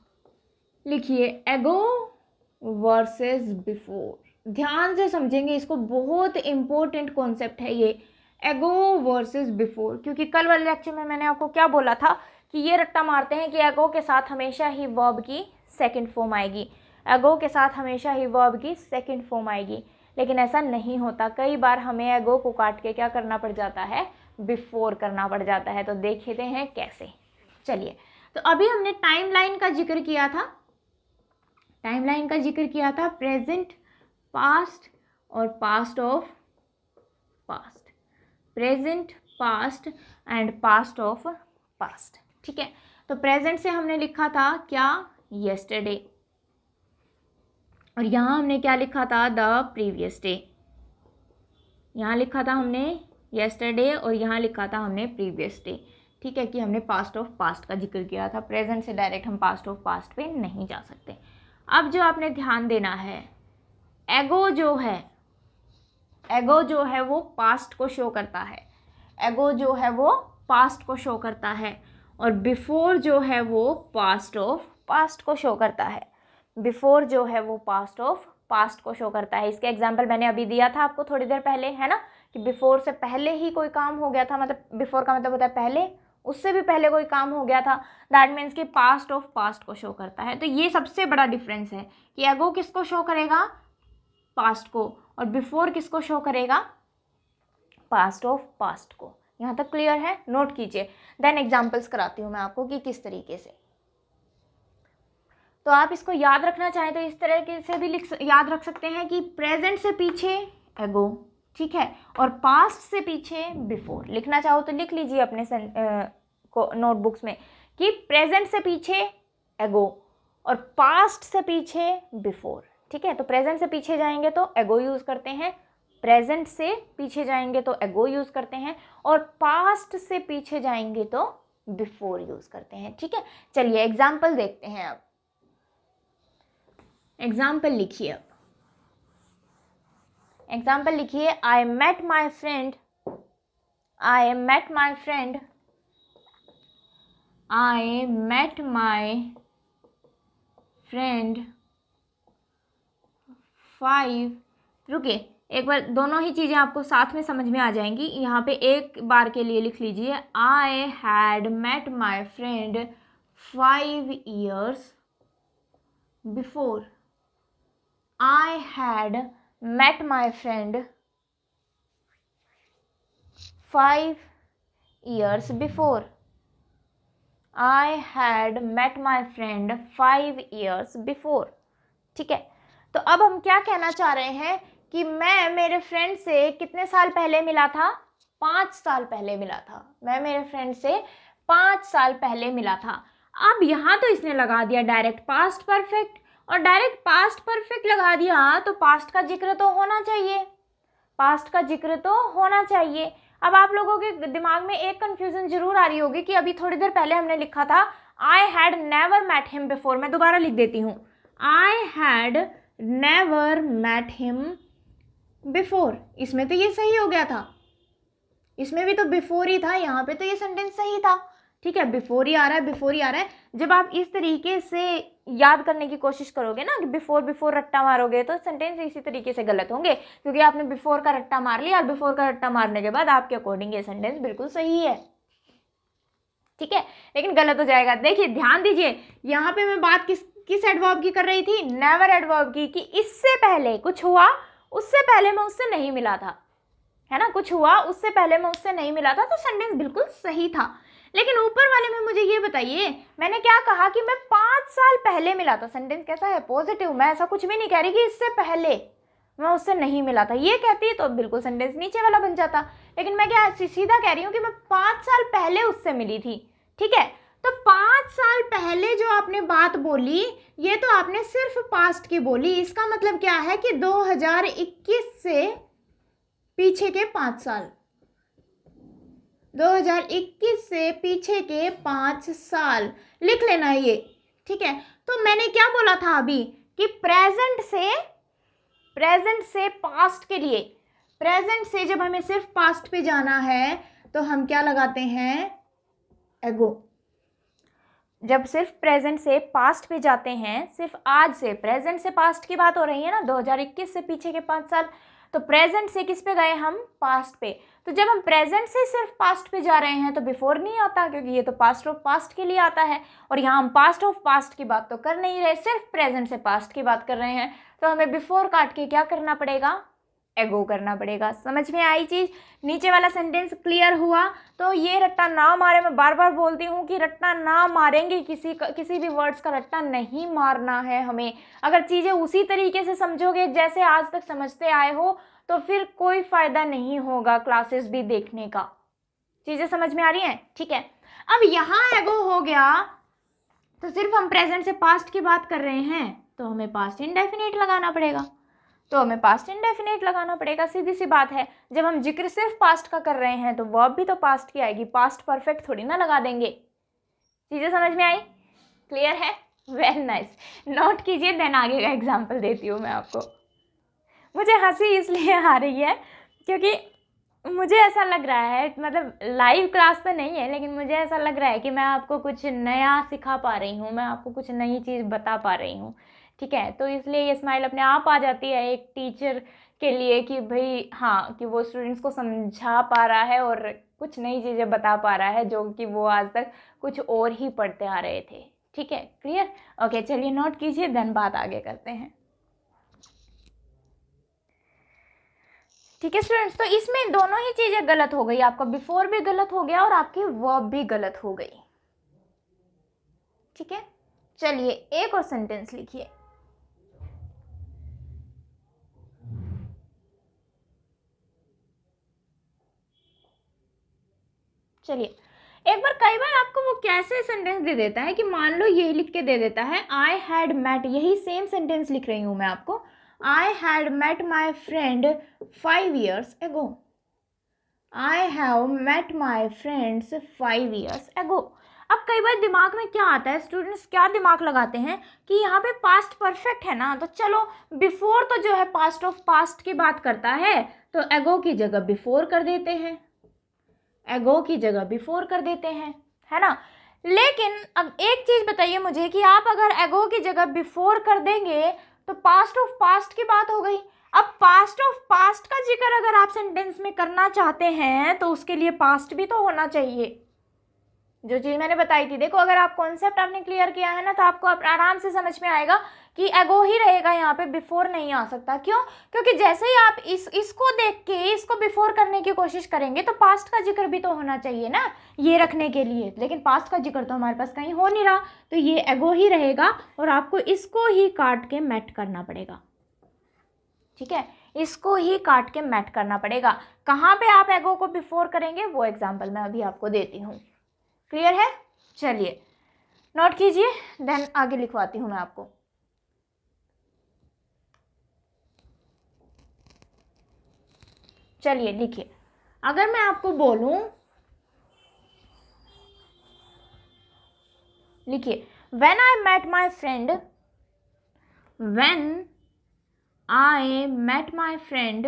लिखिए, एगो वर्सेस बिफोर। ध्यान से समझेंगे इसको, बहुत इंपॉर्टेंट कॉन्सेप्ट है ये, एगो वर्सेस बिफोर। क्योंकि कल वाले लेक्चर में मैंने आपको क्या बोला था कि ये रट्टा मारते हैं कि एगो के साथ हमेशा ही वर्ब की सेकंड फॉर्म आएगी, एगो के साथ हमेशा ही वर्ब की सेकंड फॉर्म आएगी, लेकिन ऐसा नहीं होता। कई बार हमें एगो को काट के क्या करना पड़ जाता है, बिफोर करना पड़ जाता है। तो देखते हैं कैसे। चलिए, तो अभी हमने टाइमलाइन का जिक्र किया था, प्रेजेंट, पास्ट और past of past, present, past and past of past. ठीक है, तो प्रेजेंट से हमने लिखा था क्या, येस्टरडे, और यहाँ हमने क्या लिखा था, द प्रीवियस डे। यहाँ लिखा था हमने येस्टरडे और यहाँ लिखा था हमने प्रीवियस डे। ठीक है, कि हमने पास्ट ऑफ पास्ट का जिक्र किया था। प्रेजेंट से डायरेक्ट हम पास्ट ऑफ पास्ट पे नहीं जा सकते। अब जो आपने ध्यान देना है, एगो जो है वो पास्ट को शो करता है, एगो जो है वो पास्ट को शो करता है, और बिफोर जो है वो पास्ट ऑफ पास्ट को शो करता है। बिफोर जो है वो पास्ट ऑफ पास्ट को शो करता है। इसके एग्जाम्पल मैंने अभी दिया था आपको थोड़ी देर पहले, है ना, कि बिफोर से पहले ही कोई काम हो गया था, मतलब बिफोर का मतलब होता है पहले, उससे भी पहले कोई काम हो गया था, दैट मीन्स कि पास्ट ऑफ पास्ट को शो करता है। तो ये सबसे बड़ा डिफरेंस है कि एगो किसको शो करेगा, पास्ट को, और बिफोर किसको शो करेगा, पास्ट ऑफ पास्ट को। यहाँ तक क्लियर है? नोट कीजिए, देन एग्जाम्पल्स कराती हूँ मैं आपको कि किस तरीके से। तो आप इसको याद रखना चाहें तो इस तरह से भी याद रख सकते हैं कि प्रेजेंट से पीछे एगो, ठीक है, और पास्ट से पीछे बिफोर। लिखना चाहो तो लिख लीजिए अपने नोटबुक्स में कि प्रेजेंट से पीछे एगो और पास्ट से पीछे बिफोर, ठीक है। तो प्रेजेंट से पीछे जाएंगे तो एगो यूज़ करते हैं, प्रेजेंट से पीछे जाएंगे तो एगो यूज़ करते हैं, और पास्ट से पीछे जाएंगे तो बिफोर यूज़ करते हैं, ठीक है। चलिए एग्जाम्पल देखते हैं। अब एग्जाम्पल लिखिए, अब एग्जाम्पल लिखिए। I met my friend, I met my friend, I met my friend 5, रुकिए एक बार, दोनों ही चीज़ें आपको साथ में समझ में आ जाएंगी। यहाँ पे एक बार के लिए लिख लीजिए, I had met my friend 5 years before. I had met my friend 5 years before. I had met my friend 5 years before. ठीक है, तो अब हम क्या कहना चाह रहे हैं कि मैं मेरे फ्रेंड से कितने साल पहले मिला था? 5 साल पहले मिला था। मैं मेरे फ्रेंड से 5 साल पहले मिला था। अब यहाँ तो इसने लगा दिया डायरेक्ट पास्ट परफेक्ट, और डायरेक्ट पास्ट परफेक्ट लगा दिया तो पास्ट का जिक्र तो होना चाहिए, पास्ट का जिक्र तो होना चाहिए। अब आप लोगों के दिमाग में एक कंफ्यूजन जरूर आ रही होगी कि अभी थोड़ी देर पहले हमने लिखा था I had never met him before. मैं दोबारा लिख देती हूँ, I had never met him before. इसमें तो ये सही हो गया था, इसमें भी तो बिफोर ही था, यहाँ पे तो ये सेंटेंस सही था, ठीक है। बिफोर ही आ रहा है, बिफोर ही आ रहा है। जब आप इस तरीके से याद करने की कोशिश करोगे ना कि बिफोर बिफोर रट्टा मारोगे तो सेंटेंस इसी तरीके से गलत होंगे, क्योंकि आपने बिफोर का रट्टा मार लिया और बिफोर का रट्टा मारने के बाद आपके अकॉर्डिंग ये सेंटेंस बिल्कुल सही है, ठीक है, लेकिन गलत हो जाएगा। देखिए ध्यान दीजिए, यहाँ पे मैं बात किस एडवर्ब की कर रही थी? नेवर एडवर्ब की, कि इससे पहले कुछ हुआ, उससे पहले मैं उससे नहीं मिला था, है ना, कुछ हुआ उससे पहले मैं उससे नहीं मिला था, तो सेंटेंस बिल्कुल सही था। लेकिन ऊपर वाले में मुझे ये बताइए, मैंने क्या कहा कि मैं 5 साल पहले मिला था। सेंटेंस कैसा है? पॉजिटिव। मैं ऐसा कुछ भी नहीं कह रही कि इससे पहले मैं उससे नहीं मिला था। ये कहती तो बिल्कुल सेंटेंस नीचे वाला बन जाता, लेकिन मैं क्या सीधा कह रही हूँ कि मैं 5 साल पहले उससे मिली थी, ठीक है। तो 5 साल पहले जो आपने बात बोली, ये तो आपने सिर्फ पास्ट की बोली। इसका मतलब क्या है कि 2021 से पीछे के 5 साल, 2021 से पीछे के 5 साल लिख लेना ये, ठीक है। तो मैंने क्या बोला था अभी कि प्रेजेंट से पास्ट के लिए, प्रेजेंट से जब हमें सिर्फ पास्ट पे जाना है तो हम क्या लगाते हैं? एगो। जब सिर्फ प्रेजेंट से पास्ट पे जाते हैं, सिर्फ आज से, प्रेजेंट से पास्ट की बात हो रही है ना, 2021 से पीछे के 5 साल, तो प्रेजेंट से किस पे गए हम? पास्ट पे। तो जब हम प्रेजेंट से सिर्फ पास्ट पे जा रहे हैं तो बिफोर नहीं आता, क्योंकि ये तो पास्ट ऑफ पास्ट के लिए आता है, और यहाँ हम पास्ट ऑफ पास्ट की बात तो कर नहीं रहे, सिर्फ प्रेजेंट से पास्ट की बात कर रहे हैं, तो हमें बिफोर काट के क्या करना पड़ेगा? एगो करना पड़ेगा। समझ में आई चीज़? नीचे वाला सेंटेंस क्लियर हुआ? तो ये रट्टा ना मारे, मैं बार बार बोलती हूँ कि रट्टा ना मारेंगे, किसी भी वर्ड्स का रट्टा नहीं मारना है हमें। अगर चीज़ें उसी तरीके से समझोगे जैसे आज तक समझते आए हो तो फिर कोई फ़ायदा नहीं होगा क्लासेस भी देखने का। चीज़ें समझ में आ रही हैं? ठीक है। अब यहाँ एगो हो गया तो सिर्फ हम प्रेजेंट से पास्ट की बात कर रहे हैं तो हमें पास्ट इंडेफिनिट लगाना पड़ेगा, सीधी सी बात है। जब हम जिक्र सिर्फ पास्ट का कर रहे हैं तो वर्ब भी तो पास्ट की आएगी, पास्ट परफेक्ट थोड़ी ना लगा देंगे। चीज़ें समझ में आई? क्लियर है? Very nice. नोट कीजिए, देन आगे का एग्जाम्पल देती हूँ मैं आपको। मुझे हंसी इसलिए आ रही है क्योंकि मुझे ऐसा लग रहा है, मतलब लाइव क्लास तो नहीं है, लेकिन मुझे ऐसा लग रहा है कि मैं आपको कुछ नया सिखा पा रही हूँ, मैं आपको कुछ नई चीज़ बता पा रही हूँ, ठीक है। तो इसलिए ये स्माइल अपने आप आ जाती है एक टीचर के लिए कि भाई हाँ, कि वो स्टूडेंट्स को समझा पा रहा है और कुछ नई चीज़ें बता पा रहा है जो कि वो आज तक कुछ और ही पढ़ते आ रहे थे, ठीक है। क्लियर? ओके, चलिए नोट कीजिए, देन बात आगे करते हैं। ठीक है स्टूडेंट्स, तो इसमें दोनों ही चीजें गलत हो गई, आपका बिफोर भी गलत हो गया और आपकी वर्ब भी गलत हो गई। ठीक है, चलिए एक और सेंटेंस लिखिए। चलिए एक बार, कई बार आपको वो कैसे सेंटेंस दे देता है कि मान लो ये लिख के दे देता है आई हैड मेट, यही सेम सेंटेंस लिख रही हूं मैं आपको, I had met my friend 5 years ago, I have met my friends 5 years ago। अब कई बार दिमाग में क्या आता है, स्टूडेंट्स क्या दिमाग लगाते हैं कि यहाँ पे पास्ट परफेक्ट है ना, तो चलो बिफोर तो जो है पास्ट ऑफ पास्ट की बात करता है, तो एगो की जगह बिफोर कर देते हैं, एगो की जगह बिफोर कर देते हैं, है ना। लेकिन अब एक चीज बताइए मुझे कि आप अगर एगो की जगह बिफोर कर देंगे तो पास्ट ऑफ पास्ट की बात हो गई। अब पास्ट ऑफ पास्ट का जिक्र अगर आप सेंटेंस में करना चाहते हैं तो उसके लिए पास्ट भी तो होना चाहिए, जो चीज़ मैंने बताई थी। देखो अगर आप कॉन्सेप्ट आपने क्लियर किया है ना तो आपको आराम से समझ में आएगा कि एगो ही रहेगा यहाँ पे, बिफोर नहीं आ सकता। क्यों? क्योंकि जैसे ही आप इसको देख के इसको बिफोर करने की कोशिश करेंगे तो पास्ट का जिक्र भी तो होना चाहिए ना ये रखने के लिए, लेकिन पास्ट का जिक्र तो हमारे पास कहीं हो नहीं रहा, तो ये एगो ही रहेगा और आपको इसको ही काट के मैट करना पड़ेगा। ठीक है, इसको ही काट के मैट करना पड़ेगा। कहाँ पे आप एगो को बिफोर करेंगे वो एग्जाम्पल मैं अभी आपको देती हूँ। क्लियर है? चलिए नोट कीजिए, देन आगे लिखवाती हूं मैं आपको। चलिए लिखिए, अगर मैं आपको बोलूं, लिखिए when I met my friend, when I met my friend,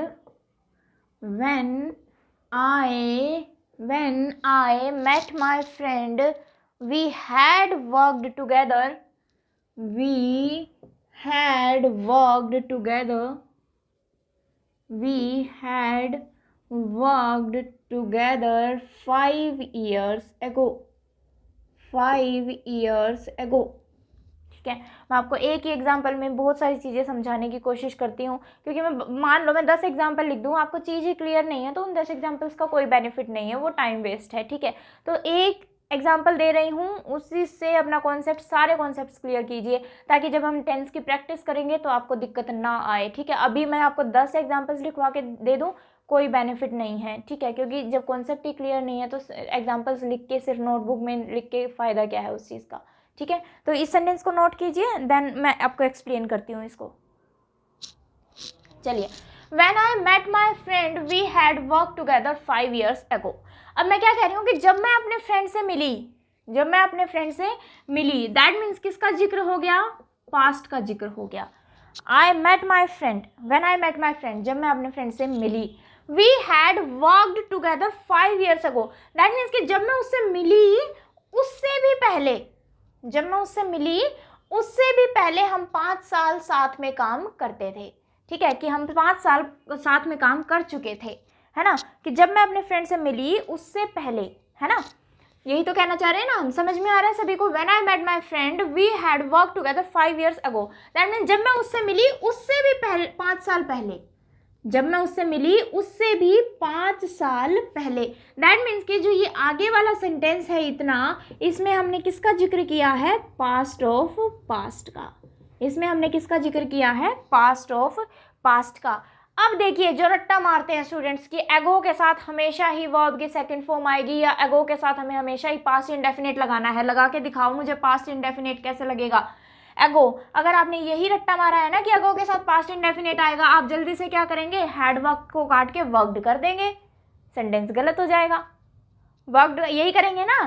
when I met my friend, we had worked together, we had worked together 5 years ago, 5 years ago। ठीक है, मैं आपको एक ही एग्जाम्पल में बहुत सारी चीज़ें समझाने की कोशिश करती हूँ, क्योंकि मैं मान लो मैं 10 एग्जाम्पल लिख दूँ, आपको चीज़ ही क्लियर नहीं है तो उन 10 एग्जाम्पल्स का कोई बेनिफिट नहीं है, वो टाइम वेस्ट है। ठीक है, तो एक एग्जाम्पल दे रही हूँ, उसी से अपना कॉन्सेप्ट, सारे कॉन्सेप्ट्स क्लियर कीजिए ताकि जब हम टेंस की प्रैक्टिस करेंगे तो आपको दिक्कत ना आए। ठीक है, अभी मैं आपको 10 एग्जाम्पल्स लिखवा के दे दूँ, कोई बेनिफिट नहीं है। ठीक है, क्योंकि जब कॉन्सेप्ट ही क्लियर नहीं है तो एग्जाम्पल्स लिख के, सिर्फ नोटबुक में लिख के फ़ायदा क्या है उस चीज़ का। ठीक है, तो इस सेंटेंस को नोट कीजिए, देन मैं आपको एक्सप्लेन करती हूँ इसको। चलिए, When I met my friend, we had worked together 5 years ago। अब मैं क्या कह रही हूँ कि जब मैं अपने फ्रेंड से मिली, दैट मीन्स किसका जिक्र हो गया? पास्ट का जिक्र हो गया। I met my friend, when I met my friend, जब मैं अपने फ्रेंड से मिली, we had worked together 5 years ago, that means कि जब मैं उससे मिली उससे भी पहले हम 5 साल साथ में काम करते थे। ठीक है, कि हम 5 साल साथ में काम कर चुके थे, है ना, कि जब मैं अपने फ्रेंड से मिली उससे पहले, है ना, यही तो कहना चाह रहे हैं ना हम। समझ में आ रहा है सभी को? When I met my friend, we had worked together 5 years ago, that means जब मैं उससे मिली उससे भी पहले, 5 साल पहले, जब मैं उससे मिली उससे भी 5 साल पहले। दैट मीन्स कि जो ये आगे वाला सेंटेंस है इतना, इसमें हमने किसका जिक्र किया है? पास्ट ऑफ पास्ट का। इसमें हमने किसका जिक्र किया है? पास्ट ऑफ पास्ट का। अब देखिए, जो रट्टा मारते हैं स्टूडेंट्स कि एगो के साथ हमेशा ही वर्ब की सेकंड फॉर्म आएगी, या एगो के साथ हमें हमेशा ही पास्ट इंडेफिनिट लगाना है, लगा के दिखाओ मुझे पास्ट इंडेफिनिट कैसे लगेगा। एगो, अगर आपने यही रट्टा मारा है ना कि एगो के साथ पास्ट इंडेफिनिट आएगा, आप जल्दी से क्या करेंगे? हैड वर्क को काट के वर्कड कर देंगे, सेंटेंस गलत हो जाएगा। वर्कड यही करेंगे ना,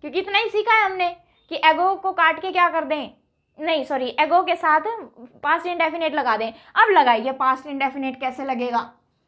क्योंकि इतना ही सीखा है हमने कि एगो को काट के क्या कर दें, नहीं सॉरी, एगो के साथ पास्ट इंडेफिनिट लगा दें। अब लगाइए पास्ट इंडेफिनिट कैसे लगेगा।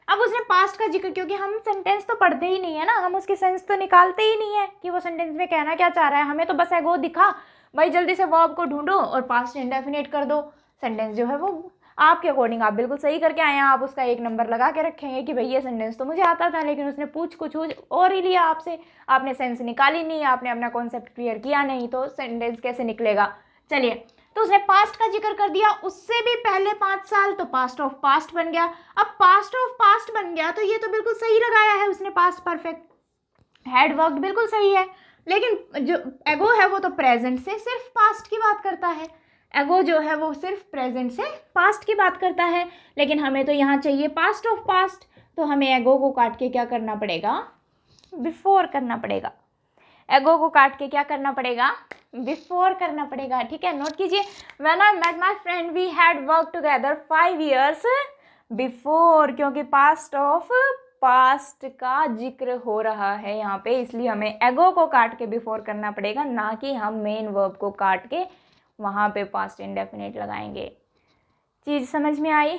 अब उसने पास्ट का जिक्र, क्योंकि हम सेंटेंस तो पढ़ते ही नहीं है ना, हम उसकी सेंस तो निकालते ही नहीं है कि वो सेंटेंस में कहना क्या चाह रहा है, हमें तो बस एगो दिखा, भाई जल्दी से वर्ब को ढूंढो और पास्ट इंडेफिनिट कर दो। सेंटेंस जो है वो आपके अकॉर्डिंग आप बिल्कुल सही करके आए हैं, आप उसका 1 नंबर लगा के रखेंगे कि भाई ये सेंटेंस तो मुझे आता था, लेकिन उसने पूछ कुछ और ही लिया आपसे, आपने सेंस निकाली नहीं, आपने अपना कॉन्सेप्ट क्लियर किया नहीं, तो सेंटेंस कैसे निकलेगा। चलिए तो उसने पास्ट का जिक्र कर दिया, उससे भी पहले 5 साल, तो पास्ट ऑफ पास्ट बन गया। अब पास्ट ऑफ पास्ट बन गया तो ये तो बिल्कुल सही लगाया है उसने, पास्ट परफेक्ट, हैड वर्कड बिल्कुल सही है। लेकिन जो एगो है वो तो प्रेजेंट से सिर्फ पास्ट की बात करता है, एगो जो है वो सिर्फ प्रेजेंट से पास्ट की बात करता है। लेकिन हमें तो यहाँ चाहिए पास्ट ऑफ पास्ट, तो हमें एगो को काट के क्या करना पड़ेगा, बिफोर करना पड़ेगा। एगो को काट के क्या करना पड़ेगा, बिफोर करना पड़ेगा। ठीक है, नोट कीजिए, when I met my friend we had work together 5 years before, क्योंकि पास्ट ऑफ पास्ट का जिक्र हो रहा है यहाँ पे, इसलिए हमें एगो को काट के बिफोर करना पड़ेगा, ना कि हम मेन वर्ब को काट के वहाँ पे पास्ट इंडेफिनिट लगाएंगे। चीज़ समझ में आई,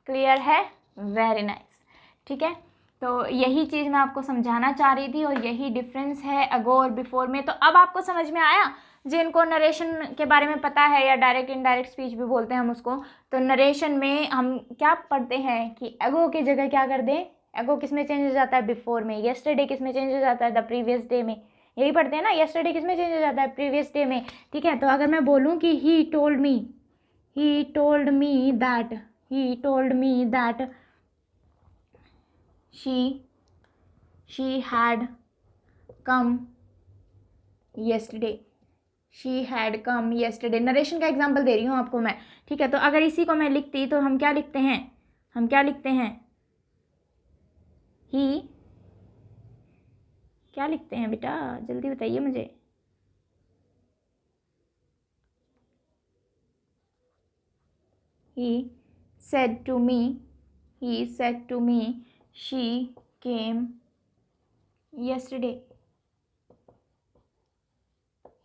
क्लियर है, वेरी नाइस। ठीक है, तो यही चीज़ मैं आपको समझाना चाह रही थी और यही डिफरेंस है अगो और बिफोर में। तो अब आपको समझ में आया, जिनको नरेशन के बारे में पता है या डायरेक्ट इनडायरेक्ट स्पीच भी बोलते हैं हम उसको, तो नरेशन में हम क्या पढ़ते हैं कि एगो की जगह क्या कर दें, एगो किस में चेंज हो जाता है, बिफोर में। येस्टरडे किस में चेंज हो जाता है, द प्रीवियस डे में। यही पढ़ते हैं ना, येस्टरडे किस में चेंज हो जाता है, प्रीवियस डे में। ठीक है, तो अगर मैं बोलूँ कि he told me that she had come yesterday, narration का एग्जाम्पल दे रही हूँ आपको मैं। ठीक है, तो अगर इसी को मैं लिखती तो हम क्या लिखते हैं, ही क्या लिखते हैं बेटा, जल्दी बताइए मुझे। he said to me she came yesterday,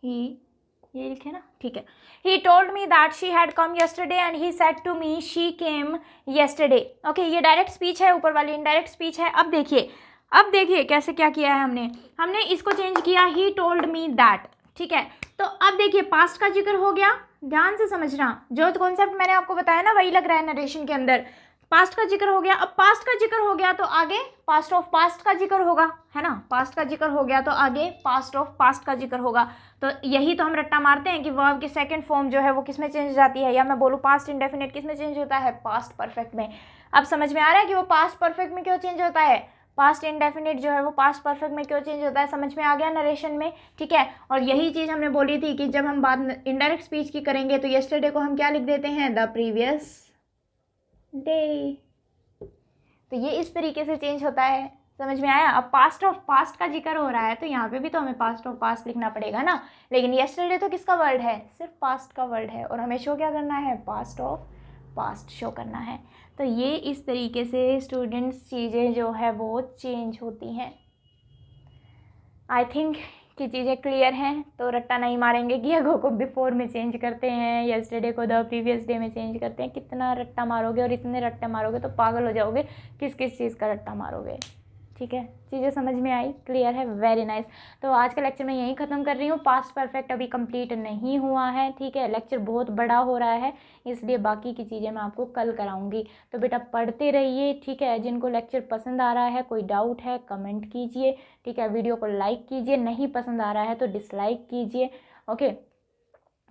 ये लिखे ना, ठीक है। he told me that she had come yesterday and he said to me she came yesterday। Okay, ये डायरेक्ट स्पीच है, ऊपर वाली इनडायरेक्ट स्पीच है। अब देखिए कैसे क्या किया है हमने इसको चेंज किया, he told me that। ठीक है, तो अब देखिए पास्ट का जिक्र हो गया, ध्यान से समझना, जो कॉन्सेप्ट मैंने आपको बताया ना वही लग रहा है नरेशन के अंदर। पास्ट का जिक्र हो गया, अब पास्ट का जिक्र हो गया तो आगे पास्ट ऑफ पास्ट का जिक्र होगा, है ना। पास्ट का जिक्र हो गया तो आगे पास्ट ऑफ पास्ट का जिक्र होगा। तो यही तो हम रट्टा मारते हैं कि वर्ब की सेकंड फॉर्म जो है वो किस में चेंज हो जाती है, या मैं बोलूँ पास्ट इंडेफिनिट किस में चेंज होता है, पास्ट परफेक्ट में। अब समझ में आ रहा है कि वो पास्ट परफेक्ट में क्यों चेंज होता है, पास्ट इंडेफिनिट जो है वो पास्ट परफेक्ट में क्यों चेंज होता है, समझ में आ गया नरेशन में। ठीक है, और यही चीज़ हमने बोली थी कि जब हम बात इनडायरेक्ट स्पीच की करेंगे तो येस्टरडे को हम क्या लिख देते हैं, द प्रीवियस डे। तो ये इस तरीके से चेंज होता है, समझ में आया। अब पास्ट ऑफ पास्ट का जिक्र हो रहा है तो यहाँ पे भी तो हमें पास्ट ऑफ पास्ट लिखना पड़ेगा ना, लेकिन येस्टरडे तो किसका वर्ड है, सिर्फ पास्ट का वर्ड है, और हमें शो क्या करना है, पास्ट ऑफ पास्ट शो करना है। तो ये इस तरीके से स्टूडेंट्स चीज़ें जो है वो चेंज होती हैं। आई थिंक कि चीज़ें क्लियर हैं, तो रट्टा नहीं मारेंगे कि अगो को बिफोर में चेंज करते हैं, येस्टरडे को द प्रीवियस डे में चेंज करते हैं। कितना रट्टा मारोगे, और इतने रट्टे मारोगे तो पागल हो जाओगे, किस किस चीज़ का रट्टा मारोगे। ठीक है, चीज़ें समझ में आई, क्लियर है, वेरी नाइस। तो आज का लेक्चर मैं यहीं ख़त्म कर रही हूँ, पास्ट परफेक्ट अभी कंप्लीट नहीं हुआ है। ठीक है, लेक्चर बहुत बड़ा हो रहा है, इसलिए बाकी की चीज़ें मैं आपको कल कराऊंगी। तो बेटा पढ़ते रहिए। ठीक है, जिनको लेक्चर पसंद आ रहा है, कोई डाउट है कमेंट कीजिए। ठीक है, वीडियो को लाइक कीजिए, नहीं पसंद आ रहा है तो डिसलाइक कीजिए। ओके,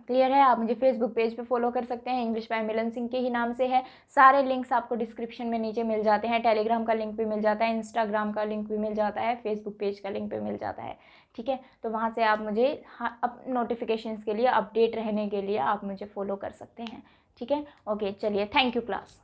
क्लियर है। आप मुझे फेसबुक पेज पे फॉलो कर सकते हैं, इंग्लिश बाय मिलन सिंह के ही नाम से है। सारे लिंक्स आपको डिस्क्रिप्शन में नीचे मिल जाते हैं, टेलीग्राम का लिंक भी मिल जाता है, इंस्टाग्राम का लिंक भी मिल जाता है, फेसबुक पेज का लिंक भी मिल जाता है। ठीक है, तो वहाँ से आप मुझे अब नोटिफिकेशंस के लिए, अपडेट रहने के लिए आप मुझे फॉलो कर सकते हैं। ठीक है, ओके, चलिए, थैंक यू क्लास।